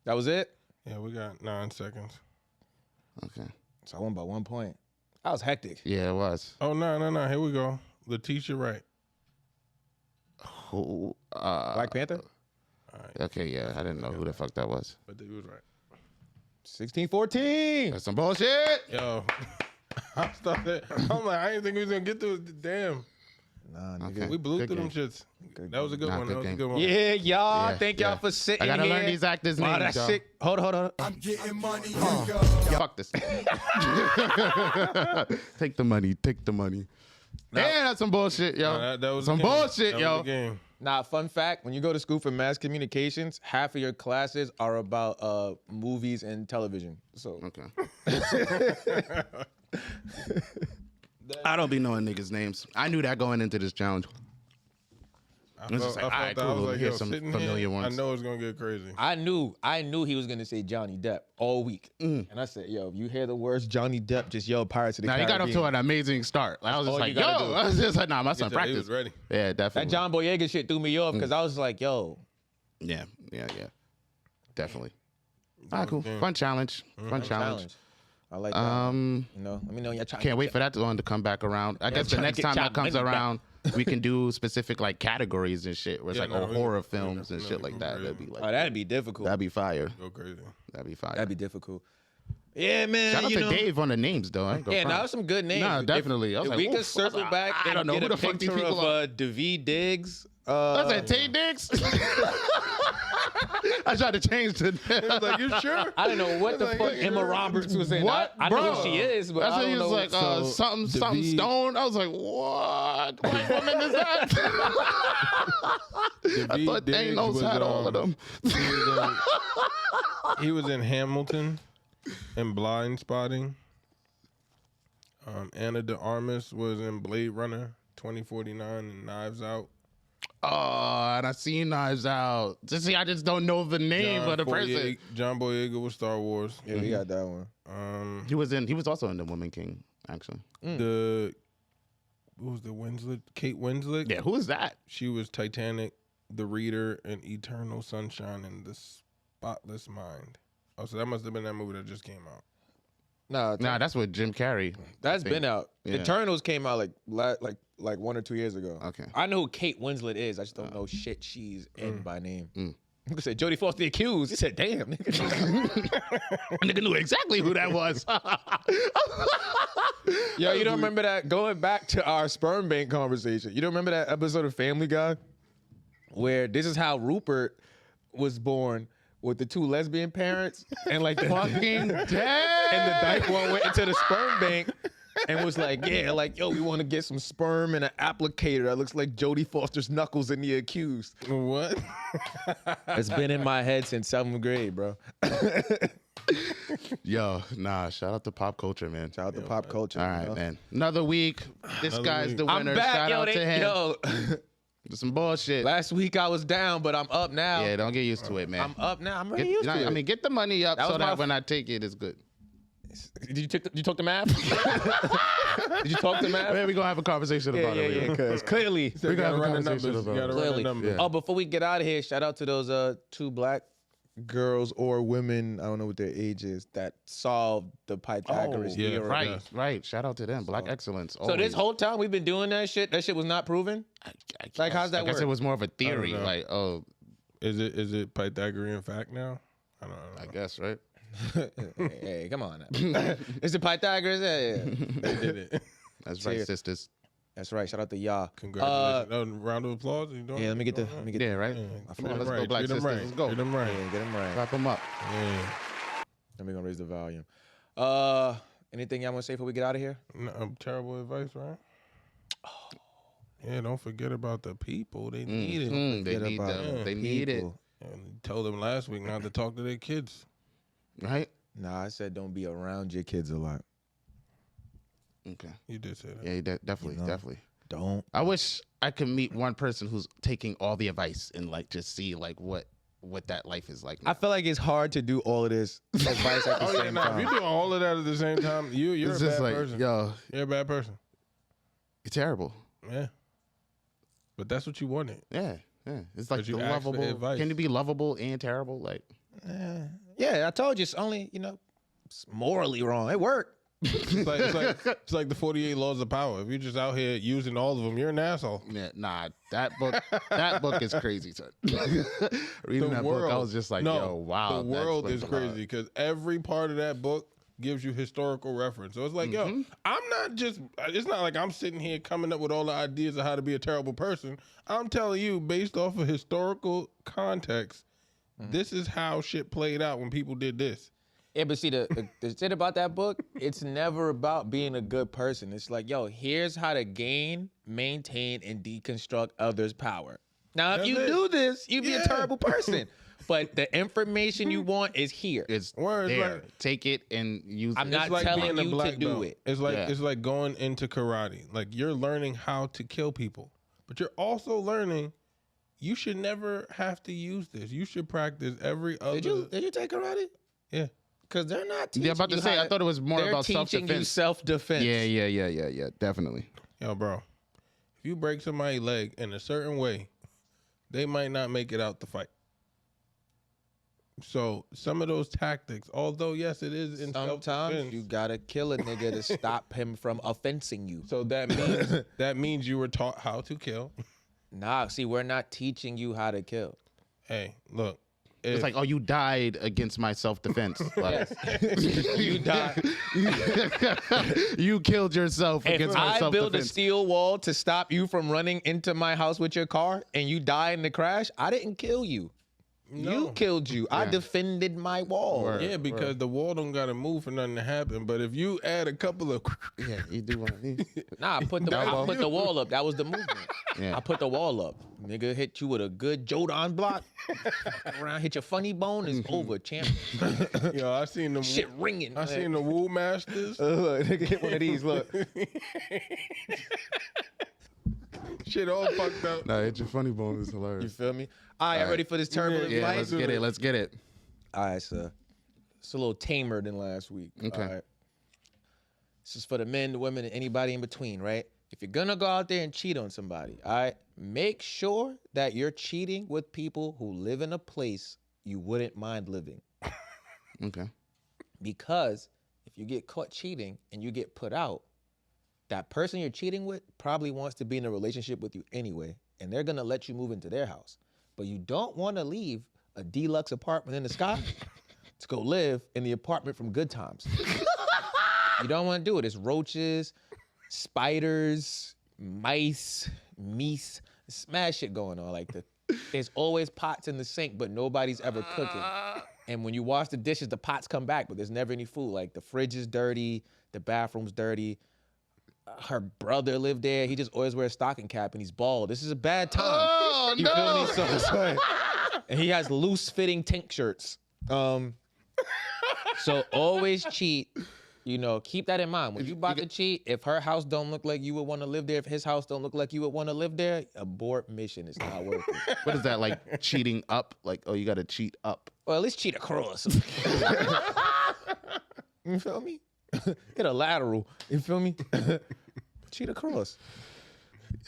That was it? Yeah, we got 9 seconds. Okay. So I won by 1 point. That was hectic. Yeah, it was. Oh no! Here we go. Letitia Wright. Who? Black Panther? Okay, yeah. I didn't know who the fuck that was. But he was right. 16-14. That's some bullshit. Yo, I'm like, I didn't think we was gonna get to it. Damn, Nah, nigga. Okay. we blew Good through them game. shits. That was a good Nah, one. good That was a game. good one. Yeah, y'all. Yeah, Thank y'all yeah. for sitting I gotta here. learn these actors' Wow, names, that y'all. shit. Hold on. I'm getting money, Fuck this. Take the money. Damn, that's some bullshit, yo. Nah, that was some the game. bullshit, That yo. was the game. Nah, fun fact, when you go to school for mass communications, half of your classes are about movies and television. So Okay. I don't be knowing niggas' names. I knew that going into this challenge. I was felt, just like, I all right, felt that. I cool, was like, here's yo, some sitting familiar here, ones. I know it's gonna get crazy. I knew he was gonna say Johnny Depp all week. And I said, yo, if you hear the words Johnny Depp, just yell Pirates of the Now, he Caribbean. got off to an amazing start. I was just all like, you gotta yo. do. I was just like, nah, my son He practiced. was ready. Yeah, definitely. That John Boyega shit threw me off because I was like, yo, Yeah. Definitely. All right, cool. game. Fun challenge. Fun challenge. I like that. You know, let me know y'all trying. Can't wait for that one to come back around. I guess the trying to next get time y'all that comes money back. around, we can do specific like categories and shit. Where it's Yeah, like no, we- horror we films and shit definitely like that. go That'd be Oh, like that'd be difficult. that'd be fire. Go crazy. That'd be fire. That'd be difficult. Yeah, man. Shout out you to know, Dave on the names though. I ain't gonna Yeah, front. that was some good names. Nah, If- definitely. I was If like, we could oof. circle back I and don't know get who a the fuck these picture people of are. DeVee Diggs. I said Tay Diggs. I tried to change the. Like, you sure? I don't know what the like, fuck you Emma sure? Roberts was in. What, I know bro? who she is, but That's I what he don't was know. like, So, something DeVee- Stone. I was like, what? White woman is that? I thought Thanos had all of them. He was in Hamilton and Blind Spotting. Anna de Armas was in Blade Runner 2049 and Knives Out. Oh, and I seen Knives Out. Just see, I just don't know the name of the person. John Boyega was Star Wars. Yeah, we got that one. He was also in The Woman King, actually. What was the Winslet? Kate Winslet. Yeah, who is that? She was Titanic, The Reader, and Eternal Sunshine in the Spotless Mind. Oh, so that must have been that movie that just came out. Nah, Nah, that's with Jim Carrey. that's been out. Yeah. Eternals came out like 1 or 2 years ago. Okay. I know who Kate Winslet is. I just don't know shit she's in by name. Mm. Nigga said Jodie Foster the accused. He said, damn, nigga. Nigga knew exactly who that was. Yo, you don't remember that? Going back to our sperm bank conversation, you don't remember that episode of Family Guy where this is how Rupert was born with the 2 lesbian parents and like the Fucking dead. and the dyke one went into the sperm bank and was like, yeah, like, yo, we want to get some sperm and an applicator that looks like Jodie Foster's knuckles in The Accused. What? It's been in my head since 7th grade, bro. Yo, nah, shout out to pop culture, man. Shout out to pop culture. All you right, know? man. Another week. This Another guy's week. the I'm winner. back, Shout out to him. Yo, Some bullshit. last week I was down, but I'm up now. Yeah, don't get used to it, man. I'm up now. I'm really Get- used to it. I mean, get the money up That so was my that when I take it, it's good. Did you talk to Mav? Did you talk to Mav? Man, we gonna have a conversation about it. Yeah, later. because clearly. You gotta have a run the conversation numbers. You about gotta it. run the Clearly. numbers. Yeah. Oh, before we get out of here, shout out to those 2 black girls or women, I don't know what their age is, that solved the Pythagoras yeah, theorem. Right, Yes. right. Shout out to them. Black excellence. So this whole time we've been doing that shit was not proven? Like, how's that I guess work? it was more of a theory. know. Like, oh, Is it Pythagorean fact now? I don't know. I guess, right? Hey, come on. It's the Pythagoras. Yeah. They did it. That's right, sisters. That's right. Shout out to y'all. Congratulations. Round of applause. You doing? Yeah, let me get Yeah, right. Come on, let's go, Black sisters. Let's go. Get them right. Yeah, get them right. Clap them up. Yeah. Then we're gonna raise the volume. Anything y'all want to say before we get out of here? No, terrible advice, right? Oh. Yeah, don't forget about the people. They need it. They need them. They need it. And told them last week not to talk to their kids. Right? Nah, I said don't be around your kids a lot. Okay. You did say that. Yeah, definitely. Don't. I wish I could meet one person who's taking all the advice and like just see like what that life is like. I feel like it's hard to do all of this advice at the same time. If you're doing all of that at the same time, you're it's a just bad like, person. yo, You're a bad person. you're terrible. Yeah. But that's what you wanted. Yeah. It's like But you the asked for lovable. advice. Can you be lovable and terrible? Like, Yeah, I told you it's only, it's morally wrong. It worked. It's like the 48 laws of power. If you're just out here using all of them, you're an asshole. yeah, nah, that book is crazy. Son. Reading that book, I was just like, yo, wow. The world is crazy because every part of that book gives you historical reference. So it's like, yo, I'm not just, it's not like I'm sitting here coming up with all the ideas of how to be a terrible person. I'm telling you, based off of historical context, this is how shit played out when people did this. Yeah, but see, the shit about that book, it's never about being a good person. It's like, yo, here's how to gain, maintain, and deconstruct others' power. Now, if That's you it. do this, you'd be a terrible person. But the information you want is here. It's Word, there. like- Take it and use I'm it. not It's like telling being a you black to do belt. it. It's like Yeah. it's like going into karate. Like you're learning how to kill people, but you're also learning you should never have to use this. You should practice every other. Did you take karate? Yeah. Because they're not teaching Yeah, about to you say, how I thought it was more they're about teaching you self-defense. self-defense. Yeah, definitely. Yo, bro, if you break somebody's leg in a certain way, they might not make it out the fight. So some of those tactics, although yes, it is in Sometimes self-defense, you gotta kill a nigga to stop him from offensing you. so that means you were taught how to kill. Nah, see, we're not teaching you how to kill. Hey, look. It's like, oh, you died against my self-defense. Like, You die. you killed yourself If against my I build a self-defense. steel wall to stop you from running into my house with your car and you die in the crash, I didn't kill you. No. You killed you. I Yeah. defended my wall. Word. Yeah, because the wall don't gotta move for nothing to happen. But if you add a couple of Yeah, you do want to. Nah, I put the wall up. That was the movement. Yeah. I put the wall up. Nigga hit you with a good Jodan block. Around, hit your funny bone, is over, champ. yo, I seen them Shit ringing. I seen the Woo Masters. Look, nigga hit one of these. Look. Shit all fucked up. Nah, it's your funny bone is You hilarious. feel me? All right, ready for this turbulent Yeah, flight? let's get it. All right, sir. It's a little tamer than last week. Okay. All right. This is for the men, the women, and anybody in between, right? If you're gonna go out there and cheat on somebody, all right, make sure that you're cheating with people who live in a place you wouldn't mind living. Okay. Because if you get caught cheating and you get put out, that person you're cheating with probably wants to be in a relationship with you anyway, and they're gonna let you move into their house. But you don't want to leave a deluxe apartment in the sky to go live in the apartment from Good Times. You don't want to do it. It's roaches, spiders, mice, meese, mad shit going on. Like there's always pots in the sink, but nobody's ever cooking. And when you wash the dishes, the pots come back, but there's never any food. Like the fridge is dirty, the bathroom's dirty. Her brother lived there. He just always wears a stocking cap and he's bald. This is a bad time. Oh, You feel me? So it's like, and he has loose fitting tank shirts. So always cheat. You know, keep that in mind. When you about to cheat, if her house don't look like you would want to live there, if his house don't look like you would want to live there, abort mission. It's not worth it. What is that, like cheating up? Like, oh, you got to cheat up. Or at least cheat across. You feel me? Hit a lateral. You feel me? Cheat across.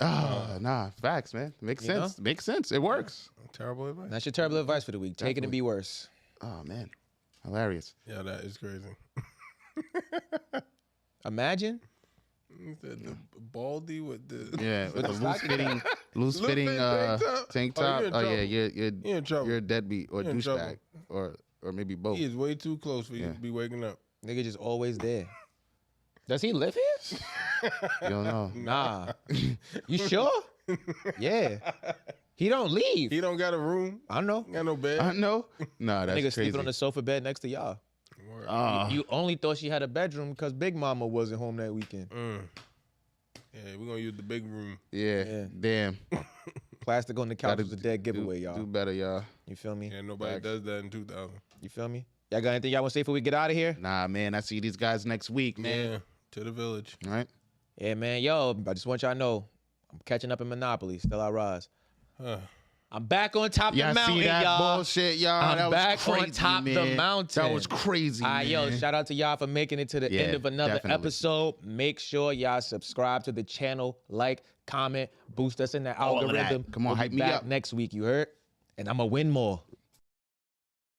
Nah, facts, man. Makes You know? sense. Makes sense. It works. Terrible advice. That's your terrible advice for the week. Take it and be worse. Oh, man. Hilarious. Yeah, that is crazy. Imagine. The baldy with the Yeah, with the loose fitting tank top? tank Oh, top. you're in Oh, yeah, trouble. you're in trouble. you're a deadbeat or You're in douchebag or or maybe both. He is way too close for you to be waking up. Nigga just always there. Does he live here? You don't know. Nah. You sure? Yeah. He don't leave. He don't got a room. I know. Got no bed. I know. Nah, that's Nigga crazy. sleeping on the sofa bed next to y'all. You only thought she had a bedroom because Big Mama wasn't home that weekend. Yeah, we're gonna use the big room. Yeah. Damn. Plastic on the couch was a dead giveaway, y'all. Do better, y'all. You feel me? Yeah, nobody does that in 2000. You feel me? Y'all got anything y'all want to say before we get out of here? Nah, man. I see these guys next week, man. Yeah, to the village. All right. Yeah, man. Yo, I just want y'all to know, I'm catching up in Monopoly. Still I rise. I'm back on top of the mountain, see that y'all. bullshit, y'all? I'm that back was crazy, on top of the man. mountain. That was crazy, All right, yo, man. shout out to y'all for making it to the end of another definitely. episode. Make sure y'all subscribe to the channel, like, comment, boost us in the All of that. algorithm. Come on, We'll be hype me back up. next week, you heard? And I'm going to win more.